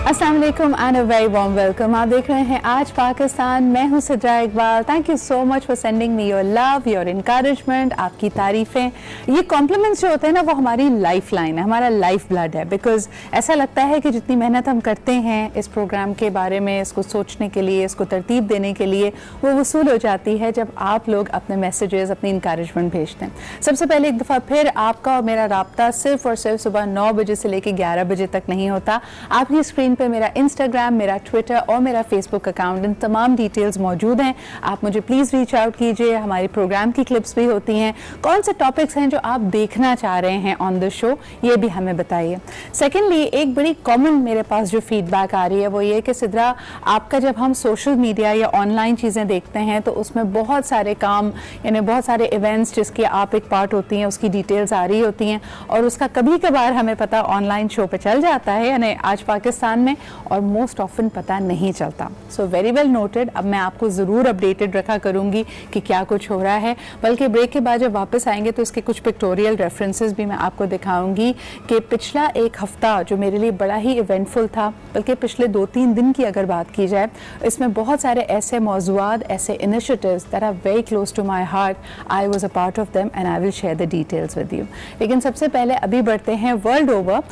अस्सलाम वालेकुम and a very warm welcome. आप देख रहे हैं आज पाकिस्तान। मैं हूं Sidra Iqbal. Thank you so much for sending me your love, your encouragement, आपकी तारीफ़ें। ये कॉम्प्लीमेंट्स जो होते हैं ना, वो हमारी लाइफ लाइन है, हमारा लाइफ ब्लड है। बिकॉज ऐसा लगता है कि जितनी मेहनत हम करते हैं इस प्रोग्राम के बारे में, इसको सोचने के लिए, इसको तरतीब देने के लिए, वो वसूल हो जाती है जब आप लोग अपने मैसेजेस, अपनी इनकरेजमेंट भेजते हैं। सबसे पहले एक दफ़ा फिर आपका और मेरा राब्ता सिर्फ और सिर्फ सुबह 9 बजे से लेकर 11 बजे तक नहीं होता। आपकी स्क्रीन पे मेरा इंस्टाग्राम, मेरा ट्विटर और मेरा फेसबुक अकाउंट, इन तमाम डिटेल्स मौजूद हैं। आप मुझे प्लीज़ रीच आउट कीजिए। हमारी प्रोग्राम की क्लिप्स भी होती हैं। कौन से टॉपिक्स हैं जो आप देखना चाह रहे हैं ऑन द शो, ये भी हमें बताइए। सेकेंडली, एक बड़ी कॉमन मेरे पास जो फीडबैक आ रही है वो ये कि सिद्रा, आपका जब हम सोशल मीडिया या ऑनलाइन चीज़ें देखते हैं तो उसमें बहुत सारे काम, यानी बहुत सारे इवेंट्स जिसकी आप एक पार्ट होती हैं, उसकी डिटेल्स आ रही होती हैं और उसका कभी कभार हमें पता ऑनलाइन शो पे चल जाता है, यानी आज पाकिस्तान में, और मोस्ट ऑफन पता नहीं चलता। So very well noted. अब मैं आपको ज़रूर अपडेटेड रखा करूँगी कि क्या कुछ हो रहा है। बल्कि ब्रेक के बाद जब वापस आएंगे तो इसके कुछ पिक्टोरियल रेफरेंसेस भी मैं आपको दिखाऊंगी कि पिछला एक हफ्ता जो मेरे लिए बड़ा ही इवेंटफुल था, बल्कि पिछले 2-3 दिन की अगर बात की जाए, इसमें बहुत सारे ऐसे मौज़ूआत, ऐसे initiatives that are very close to my heart. I was a part of them and I will share the details with you. लेकिन सबसे पहले अभी बढ़ते हैं वर्ल्ड ओवर,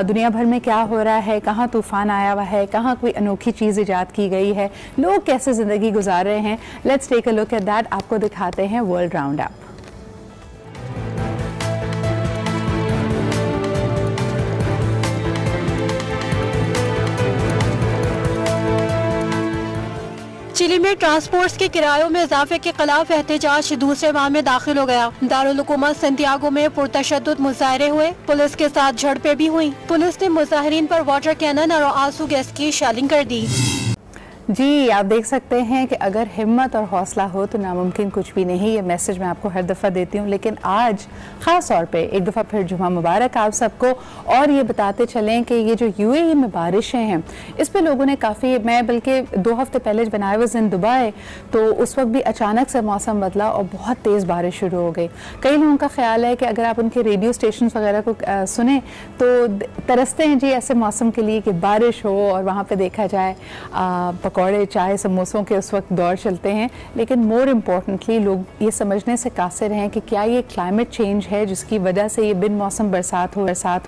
दुनिया भर में क्या हो रहा है, कहाँ तूफान आया हुआ है, कहाँ कोई अनोखी चीज़ ईजाद की गई है, लोग कैसे ज़िंदगी गुजार रहे हैं। Let's take a look at that. आपको दिखाते हैं वर्ल्ड राउंड अप। चिली में ट्रांसपोर्ट्स के किरायों में इजाफे के खिलाफ एहतजाज दूसरे माह में दाखिल हो गया। दारुल हुकूमत सैंटियागो में पुरतशद्दुद मुजाहरे हुए, पुलिस के साथ झड़पें भी हुई। पुलिस ने मुजाहिरीन पर वाटर कैनन और आंसू गैस की शेलिंग कर दी। जी, आप देख सकते हैं कि अगर हिम्मत और हौसला हो तो नामुमकिन कुछ भी नहीं। ये मैसेज मैं आपको हर दफ़ा देती हूँ, लेकिन आज ख़ास तौर पे एक दफ़ा फिर जुमा मुबारक आप सबको। और ये बताते चलें कि ये जो यूएई में बारिशें हैं, इस पे लोगों ने काफ़ी, मैं बल्कि 2 हफ्ते पहले जब आई वाज इन दुबई, तो उस वक्त भी अचानक से मौसम बदला और बहुत तेज़ बारिश शुरू हो गई। कई लोगों का ख्याल है कि अगर आप उनके रेडियो स्टेशन वगैरह को सुने तो तरसते हैं जी ऐसे मौसम के लिए कि बारिश हो और वहाँ पर देखा जाए पकौड़े, चाय, समोसों के उस वक्त दौर चलते हैं। लेकिन मोर इम्पॉर्टेंटली लोग ये समझने से कासिर हैं कि क्या ये क्लाइमेट चेंज है जिसकी वजह से ये बिन मौसम बरसात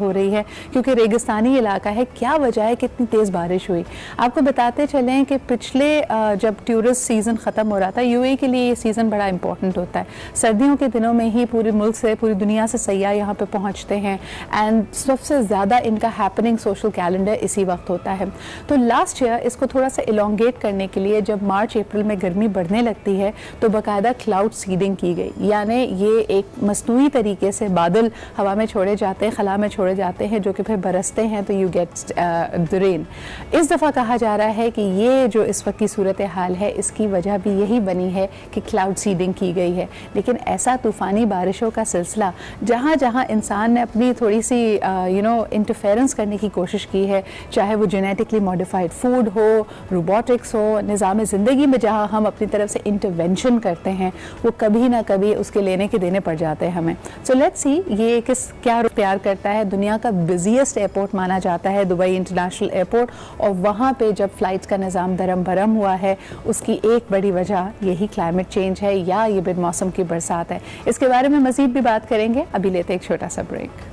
हो रही है, क्योंकि रेगिस्तानी इलाका है। क्या वजह है कि इतनी तेज़ बारिश हुई? आपको बताते चलें कि पिछले जब टूरिस्ट सीज़न ख़त्म हो रहा था, यूएई के लिए ये सीज़न बड़ा इंपॉर्टेंट होता है। सर्दियों के दिनों में ही पूरे मुल्क से, पूरी दुनिया से सयाह यहाँ पे पहुँचते हैं एंड सबसे ज़्यादा इनका हैपनिंग सोशल कैलेंडर इसी वक्त होता है। तो लास्ट ईयर इसको थोड़ा सा इलोंगेट करने के लिए जब मार्च अप्रैल में गर्मी बढ़ने लगती है तो बाकायदा क्लाउड सीडिंग की गई, यानी ये एक मसनूई तरीके से बादल हवा में छोड़े जाते हैं, खला में छोड़े जाते हैं, जो कि फिर बरसते हैं तो यू गेट द रेन। इस दफ़ा कहा जा रहा है कि ये जो इस वक्त की सूरत हाल है, इसकी वजह भी यही बनी है कि क्लाउड सीडिंग की गई है। लेकिन ऐसा तूफ़ानी बारिशों का सिलसिला जहाँ जहाँ इंसान ने अपनी थोड़ी सी इंटरफेरेंस करने की कोशिश की है, चाहे वो जेनेटिकली मॉडिफाइड फूड हो, रोबोटिक्स हो, निज़ाम ज़िंदगी में जहाँ हम अपनी तरफ से इंटरवेंशन करते हैं, वो कभी ना कभी उसके लेने के देने पड़ जाते हैं हमें। सो लेट्स सी ये क्या प्यार करता है। दुनिया का बिजिएस्ट एयरपोर्ट माना जाता है दुबई इंटरनेशनल एयरपोर्ट, और वहाँ पे जब फ़्लाइट्स का निज़ाम दरम भरम हुआ है, उसकी एक बड़ी वजह यही क्लाइमेट चेंज है या ये बिन मौसम की बरसात है। इसके बारे में मज़ीद भी बात करेंगे। अभी लेते एक छोटा सा break.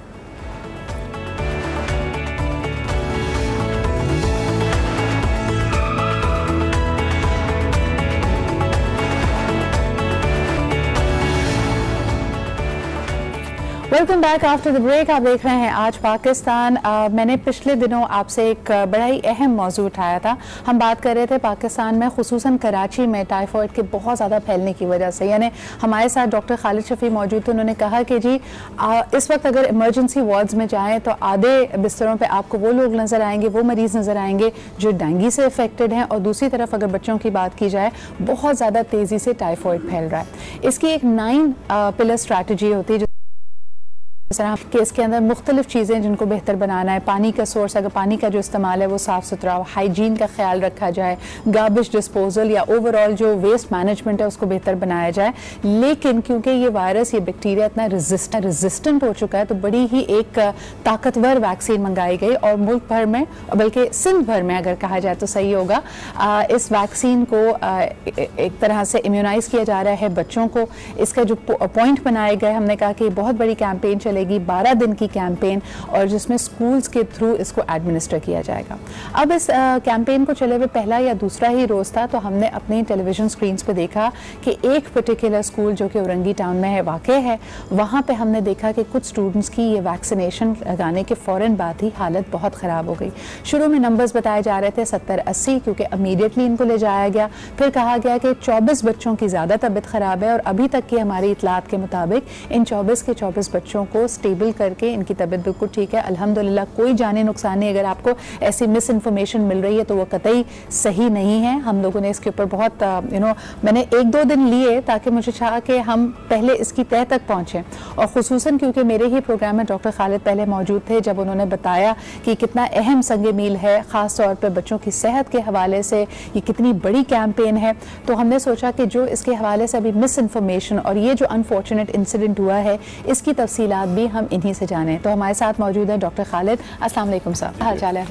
Welcome back after the break. आप देख रहे हैं आज पाकिस्तान। मैंने पिछले दिनों आपसे एक बड़ा ही अहम मौजू उठाया था। हम बात कर रहे थे पाकिस्तान में, खुसूसन कराची में टाइफॉइड के बहुत ज़्यादा फैलने की वजह से। यानी हमारे साथ डॉक्टर खालिद शफी मौजूद थे। उन्होंने कहा कि जी इस वक्त अगर इमरजेंसी वार्ड्स में जाएँ तो आधे बिस्तरों पर आपको वो लोग नज़र आएंगे, वो मरीज़ नज़र आएंगे जो डेंगू से अफेक्टेड हैं, और दूसरी तरफ अगर बच्चों की बात की जाए, बहुत ज़्यादा तेज़ी से टाइफॉइड फैल रहा है। इसकी एक 9 पिलर स्ट्रैटेजी होती है इस तरह कि इसके अंदर मुख्तलिफ चीज़ें जिनको बेहतर बनाना है, पानी का सोर्स, अगर पानी का जो इस्तेमाल है वो साफ़ सुथरा हो, हाइजीन का ख्याल रखा जाए, गार्बेज डिस्पोजल या ओवरऑल जो वेस्ट मैनेजमेंट है उसको बेहतर बनाया जाए। लेकिन क्योंकि ये वायरस, ये बैक्टीरिया इतना रेजिस्टेंट हो चुका है तो बड़ी ही एक ताकतवर वैक्सीन मंगाई गई और मुल्क भर में, बल्कि सिंध भर में अगर कहा जाए तो सही होगा, इस वैक्सीन को एक तरह से इम्यूनाइज किया जा रहा है बच्चों को। इसका जो पॉइंट बनाए गए, हमने कहा कि बहुत बड़ी कैंपेन चलेगी, 12 दिन की कैंपेन, और जिसमें स्कूल्स के थ्रू इसको एडमिनिस्टर किया जाएगा। अब इस कैंपेन को चले हुए पहला या दूसरा ही रोज था तो हमने अपनी टेलीविजन स्क्रीन्स पे देखा कि एक पर्टिकुलर स्कूल जो कि औरंगी टाउन में है, वाक़ है, वहाँ पे हमने देखा कि कुछ स्टूडेंट्स की ये वैक्सीनेशन लगाने के फ़ौरन बाद ही हालत बहुत ख़राब हो गई। शुरू में नंबर्स बताए जा रहे थे 70-80, क्योंकि इमीडिएटली इनको ले जाया गया। फिर कहा गया कि 24 बच्चों की ज़्यादा तबीयत ख़राब है और अभी तक की हमारी इतलात के मुताबिक इन 24 के 24 बच्चों को स्टेबल करके इनकी तबीयत बिल्कुल ठीक है, अल्हम्दुलिल्लाह, कोई जानी नुकसान नहीं। अगर आपको ऐसी मिस इन्फॉर्मेशन मिल रही है तो वो कतई सही नहीं है। हम लोगों ने इसके ऊपर बहुत मैंने 1-2 दिन लिए ताकि मुझे चाहा कि हम पहले इसकी तह तक पहुँचें, और ख़ुसूसन क्योंकि मेरे ही प्रोग्राम में डॉक्टर खालिद पहले मौजूद थे जब उन्होंने बताया कि कितना अहम संग मील है, ख़ास तौर पर बच्चों की सेहत के हवाले से ये कितनी बड़ी कैंपेन है। तो हमने सोचा कि जो इसके हवाले से अभी मिस इन्फॉर्मेशन और ये जो अनफॉर्चुनेट इंसिडेंट हुआ है इसकी तफसीलात भी हम इन्हीं से जाने। तो हमारे साथ मौजूद है डॉक्टर खालिद। अस्सलाम वालेकुम सर, हाल चाल है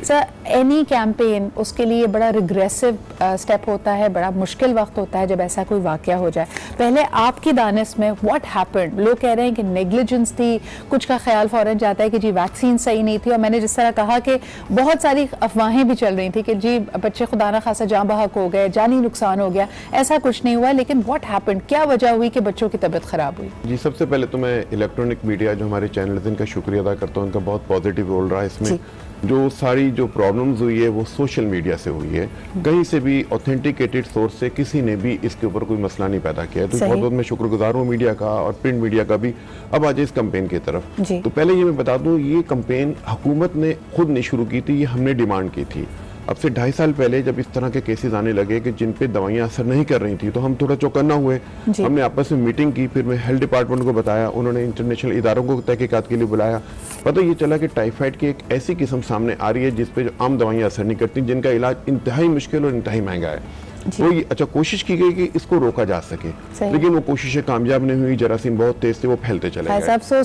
सर? एनी कैंपेन, उसके लिए बड़ा रिग्रेसिव स्टेप होता है, बड़ा मुश्किल वक्त होता है जब ऐसा कोई वाकया हो जाए। पहले आपकी दानिश में व्हाट हैपेंड? लोग कह रहे हैं कि नेग्लिजेंस थी, कुछ का ख्याल फौरन जाता है कि जी वैक्सीन सही नहीं थी, और मैंने जिस तरह कहा कि बहुत सारी अफवाहें भी चल रही थी कि जी बच्चे खुदा ना खासा जाँ बहक हो गए, जानी नुकसान हो गया। ऐसा कुछ नहीं हुआ, लेकिन व्हाट हैपेंड, क्या वजह हुई कि बच्चों की तबीयत खराब हुई? जी, सबसे पहले तो मैं इलेक्ट्रॉनिक मीडिया जो हमारे चैनल है इनका शुक्रिया अदा करता हूँ, इनका बहुत पॉजिटिव रोल रहा है इसमें। जो सारी जो प्रॉब्लम्स हुई है वो सोशल मीडिया से हुई है, कहीं से भी ऑथेंटिकेटेड सोर्स से किसी ने भी इसके ऊपर कोई मसला नहीं पैदा किया है। तो बहुत बहुत मैं शुक्रगुजार हूँ मीडिया का और प्रिंट मीडिया का भी। अब आज इस कैंपेन की तरफ, तो पहले ये मैं बता दूं, ये कैंपेन हुकूमत ने खुद नहीं शुरू की थी, ये हमने डिमांड की थी। अब से 2.5 साल पहले जब इस तरह के केसेस आने लगे कि जिन पे दवाइयाँ असर नहीं कर रही थी तो हम थोड़ा चौकन्ना हुए। हमने आपस में मीटिंग की, फिर मैं हेल्थ डिपार्टमेंट को बताया, उन्होंने इंटरनेशनल इदारों को तहकीकात के लिए बुलाया। पता ये चला कि टाइफाइड की एक ऐसी किस्म सामने आ रही है जिस पे जो आम दवाइयाँ असर नहीं करती, जिनका इलाज इंतहाई मुश्किल और इंतहाई महंगा है। तो ये अच्छा कोशिश की गई कि इसको रोका जा सके, लेकिन वो कोशिशें कामयाब नहीं हुई। जरासीम बहुत तेज थे, वो फैलते चले गए।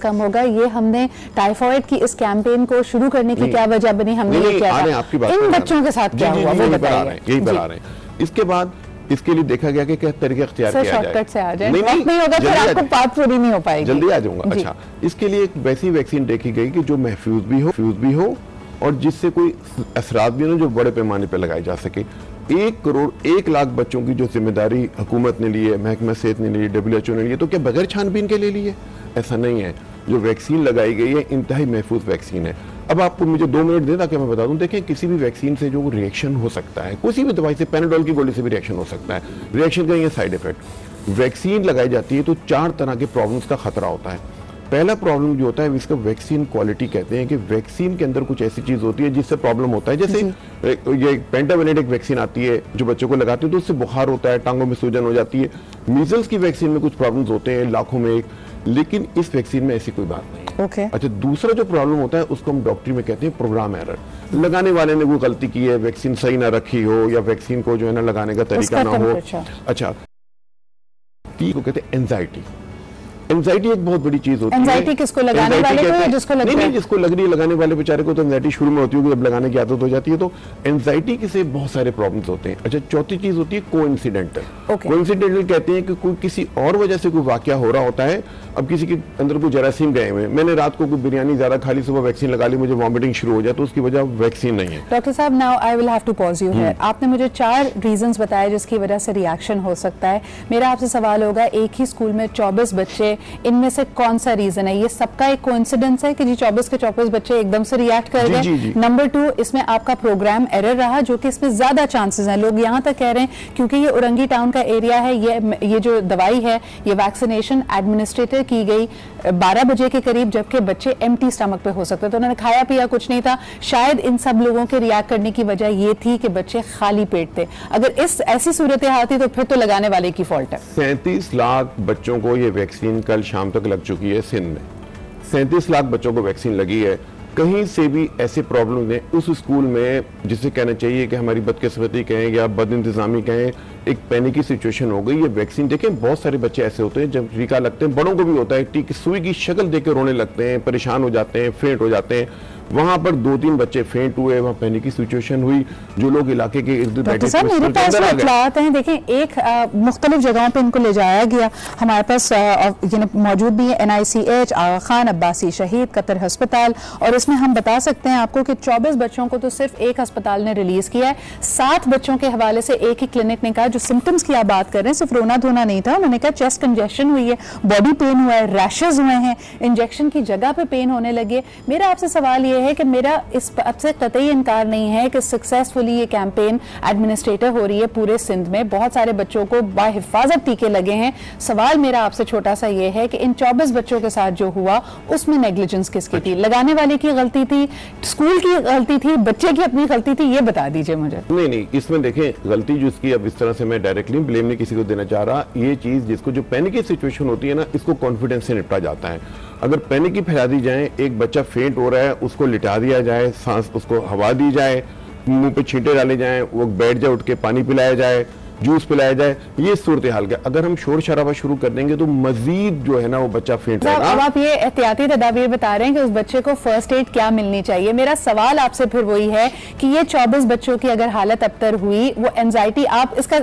कम होगा, ये हमने टाइफाइड की इस कैंपेन को शुरू करने की क्या वजह बनी? हमने ये किया था, इन बच्चों के साथ क्या हुआ वो बताइए। यही बता रहे हैं। इसके बाद इसके लिए देखा गया कि क्या तरीके इख्तियार किया जाए। शॉर्टकट से आ जाए, नहीं होगा फिर आपको बात पूरी नहीं हो पाएगी। जल्दी आ जाऊंगा। अच्छा, इसके लिए एक वैसी वैक्सीन देखी गई कि जो महफूज भी हो और जिससे कोई असरात भी ना जो बड़े पैमाने पर लगाए जा सके। 1 करोड़ 1 लाख बच्चों की जो जिम्मेदारी हुकूमत ने ली है, महकमा सेहत ने ली है, WHO ने ली है, तो क्या बगैर छानबीन के ले ली है? ऐसा नहीं है। जो वैक्सीन लगाई गई है इंतहाई महफूज वैक्सीन है। अब आपको मुझे 2 मिनट दें ताकि मैं बता दूं। देखें, किसी भी वैक्सीन से जो रिएक्शन हो सकता है, किसी भी दवाई से, पैनाडोल की गोली से भी रिएक्शन हो सकता है। रिएक्शन का ये साइड इफेक्ट। वैक्सीन लगाई जाती है तो 4 तरह के प्रॉब्लम्स का खतरा होता है। पहला प्रॉब्लम जो होता है इसका वैक्सीन क्वालिटी कहते हैं कि वैक्सीन के अंदर कुछ ऐसी चीज होती है जिससे प्रॉब्लम होता है। जैसे ये पेंटावेलेंट एक वैक्सीन आती है जो बच्चों को लगाते हैं तो उससे बुखार होता है, टांगों में सूजन हो जाती है। मीजल्स की वैक्सीन में कुछ प्रॉब्लम्स होते हैं, लाखों में एक, लेकिन इस वैक्सीन में ऐसी कोई बात नहीं है। अच्छा, दूसरा जो प्रॉब्लम होता है उसको हम डॉक्टरी में कहते हैं प्रोग्राम एरर। लगाने वाले ने कोई गलती की है, वैक्सीन सही ना रखी हो या वैक्सीन को जो है ना लगाने का तरीका ना हो। अच्छा, को कहते हैं एंजाइटी। एंजाइटी एक बहुत बड़ी चीज होती है। एंजाइटी किसको लगाने वाले को या जिसको लग रहा है? नहीं, जिसको लग रही है लगाने वाले बेचारे को तो एंजाइटी शुरू में होती है, जब लगाने की आदत हो जाती है तो एंजाइटी के से बहुत सारे प्रॉब्लम्स होते हैं। अच्छा, चौथी चीज होती है कोइंसिडेंटल। कोइंसिडेंटल कहते हैं कि कोई किसी और वजह से कोई वाकया हो रहा होता है। अब किसी के अंदर कोई जरासीम गए हुए, मैंने रात को कोई बिरयानी ज्यादा खा ली, सुबह वैक्सीन लगा ली, मुझे वॉमिटिंग शुरू हो जाए, तो उसकी वजह वैक्सीन नहीं है। डॉक्टर साहब, now I will have to pause you here. आपने मुझे 4 रीजंस बताए जिसकी वजह से रिएक्शन हो सकता है। मेरा आपसे सवाल होगा, एक ही स्कूल में 24 बच्चे, इनमें से कौन सा रीजन है? ये सबका एक कोइंसिडेंस है कि जी 24 के 24 बच्चे एकदम से रिएक्ट कर गए? नंबर 2, इसमें आपका प्रोग्राम एरर रहा, जो कि इसमें ज्यादा चांसेस हैं। लोग यहाँ तक कह रहे हैं क्योंकि ये औरंगी टाउन का एरिया है, ये जो दवाई है ये वैक्सीनेशन एडमिनिस्ट्रेटर की गई 12 बजे के करीब, जबकि बच्चे एम्प्टी स्टमक पे हो सकते, तो उन्होंने खाया पिया कुछ नहीं था। शायद इन सब लोगों के रिएक्ट करने की वजह ये थी कि बच्चे खाली पेट थे। अगर इस ऐसी सूरत हाल थी तो फिर तो लगाने वाले की फॉल्ट है। 37 लाख बच्चों को ये वैक्सीन कल शाम तक लग चुकी है सिंध में। 37 लाख बच्चों को वैक्सीन लगी है। कहीं से भी ऐसे प्रॉब्लम है उस स्कूल में जिसे कहना चाहिए कि हमारी बदकिस्मती कहें या बद इंतजामी कहें, एक पैनिक की सिचुएशन हो गई। ये वैक्सीन देखें, बहुत सारे बच्चे ऐसे होते हैं जब टीका लगते हैं, बड़ों को भी होता है, टीके सुई की शक्ल देख के रोने लगते हैं, परेशान हो जाते हैं, फेंट हो जाते हैं। वहां पर 2-3 बच्चे फेंट हुए, वहां पैनिक की सिचुएशन हुई। जो लोग इलाके के इर्द गिर्द बैठे थे मेरे पास इत्तलात हैं, देखें एक मुख्तलिफ जगहों पे इनको ले जाया गया। हमारे पास मौजूद भी है NICH, आगा खान अब्बासी शहीद, कतर अस्पताल, और इसमें हम बता सकते हैं आपको कि 24 बच्चों को तो सिर्फ एक अस्पताल ने रिलीज किया है। 7 बच्चों के हवाले से एक ही क्लिनिक ने कहा, जो सिम्टम्स की आप बात कर रहे हैं, सिर्फ रोना धोना नहीं था, उन्होंने कहा चेस्ट कंजेशन हुई है, बॉडी पेन हुआ है, रैशेज हुए हैं, इंजेक्शन की जगह पे पेन होने लगे। मेरा आपसे सवाल ये है कि मेरा इस बात से कतई इनकार नहीं है कि सक्सेसफुली ये कैंपेन एडमिनिस्ट्रेटर हो रही है पूरे सिंध में, बहुत सारे बच्चों को बाहिफाजत टीके लगे हैं। सवाल मेरा आपसे छोटा सा ये है कि इन 24 बच्चों के साथ जो हुआ उसमें नेग्लिजेंस किसकी थी? लगाने वाले की गलती थी, स्कूल की गलती थी, बच्चे की अपनी गलती थी? ये बता दीजिए मुझे। नहीं, इसमें देखें गलती जो इसकी, अब इस तरह से मैं डायरेक्टली ब्लेम नहीं किसी को देना चाह रहा। ये चीज जिसको जो पैनिक की सिचुएशन होती है ना, इसको कॉन्फिडेंस से निपटा जाता है। अगर पैनिक की फैला दी जाए, एक बच्चा फेंट हो रहा है, उसको लिटा दिया जाए, सांस उसको हवा दी जाए, मुंह पे छींटे डाले जाए, वो बैठ जाए, उठ के पानी पिलाया जाए, जूस पिलाया जाए, ये सूरत हाल का। अगर हम शोर शराबा शुरू कर देंगे तो मजीद जो है ना वो बच्चा फेंट होगा। अब आप ये एहतियाती तदाबीर बता रहे हैं कि उस बच्चे को फर्स्ट एड क्या मिलनी चाहिए। मेरा सवाल आपसे फिर वही है कि ये 24 बच्चों की अगर हालत अबतर हुई, वो एंजाइटी, आप इसका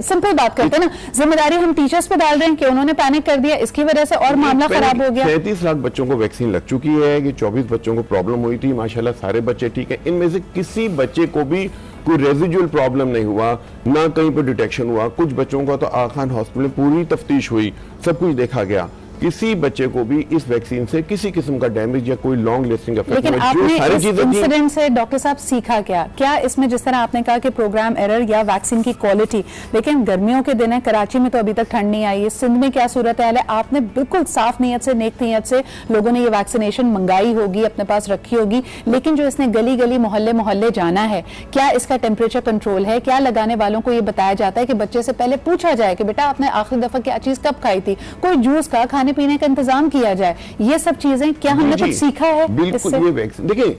सिंपल बात करते हैं ना, जिम्मेदारी हम टीचर्स पे डाल रहे हैं कि उन्होंने पैनिक कर दिया, इसकी वजह से और मामला खराब हो गया। 37 लाख बच्चों को वैक्सीन लग चुकी है कि 24 बच्चों को प्रॉब्लम हुई थी, माशाल्लाह सारे बच्चे ठीक है। इनमें से किसी बच्चे को भी कोई रेजिडुअल प्रॉब्लम नहीं हुआ, ना कहीं पर डिटेक्शन हुआ। कुछ बच्चों का तो आगा खान हॉस्पिटल में पूरी तफ्तीश हुई, सब कुछ देखा गया। किसी बच्चे को भी इस वैक्सीन से किसी किस्म का डैमेज या कोई लॉन्ग लास्टिंग इफेक्ट लेकिन आपने इस इंसिडेंट से डॉक्टर साहब सीखा क्या इसमें, जिस तरह आपने कहा कि प्रोग्राम एरर या वैक्सीन की क्वालिटी, लेकिन गर्मियों के दिन है, कराची में तो अभी तक ठंड नहीं आई है, सिंध में क्या सूरत है? आपने बिल्कुल साफ नीयत से, नेक नीयत से लोगों ने ये वैक्सीनेशन मंगाई होगी, अपने पास रखी होगी, लेकिन जो इसने गली गली मोहल्ले मोहल्ले जाना है, क्या इसका टेम्परेचर कंट्रोल है? क्या लगाने वालों को ये बताया जाता है कि बच्चे से पहले पूछा जाए कि बेटा आपने आखिरी दफा क्या चीज कब खाई थी? कोई जूस का, खाने पीने का इंतजाम किया जाए। ये सब चीजें क्या हमने कुछ सीखा है? बिल्कुल, ये वैक्सीन देखिए,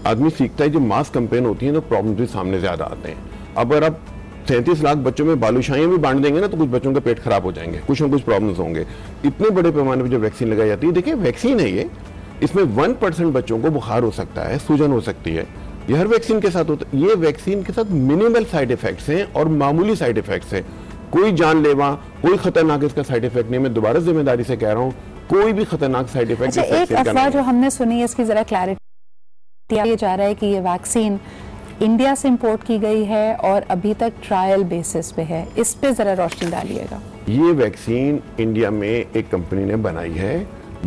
आदमी सीखता है, जब मास कैंपेन होती है तो प्रॉब्लम भी सामने ज्यादा आते हैं। अगर आप 37 लाख बच्चों में बालूशाहियां भी बांट देंगे ना, तो कुछ बच्चों का पेट खराब हो जाएंगे, कुछ ना कुछ प्रॉब्लम्स होंगे। इतने बड़े पैमाने पर जो वैक्सीन लगाई जाती है, देखिए वैक्सीन है ये, इसमें 1% बच्चों को बुखार हो सकता है, सूजन हो सकती है, ये हर वैक्सीन के साथ होता है। ये वैक्सीन के साथ मिनिमल साइड इफेक्ट्स हैं और मामूली साइड इफेक्ट्स हैं, कोई जानलेवा, कोई खतरनाक इसका साइड इफेक्ट नहीं। मैं दोबारा जिम्मेदारी से कह रहा हूँ, कोई भी खतरनाक साइड इफेक्ट। अच्छा, एक अफवाह जो हमने सुनी है, इसकी जरा क्लैरिटी दिया जा रहा है कि ये वैक्सीन इंडिया से इंपोर्ट की गई है और अभी तक ट्रायल बेसिस पे है, इस पे जरा रोशनी डालिएगा। ये वैक्सीन इंडिया में एक कंपनी ने बनाई है,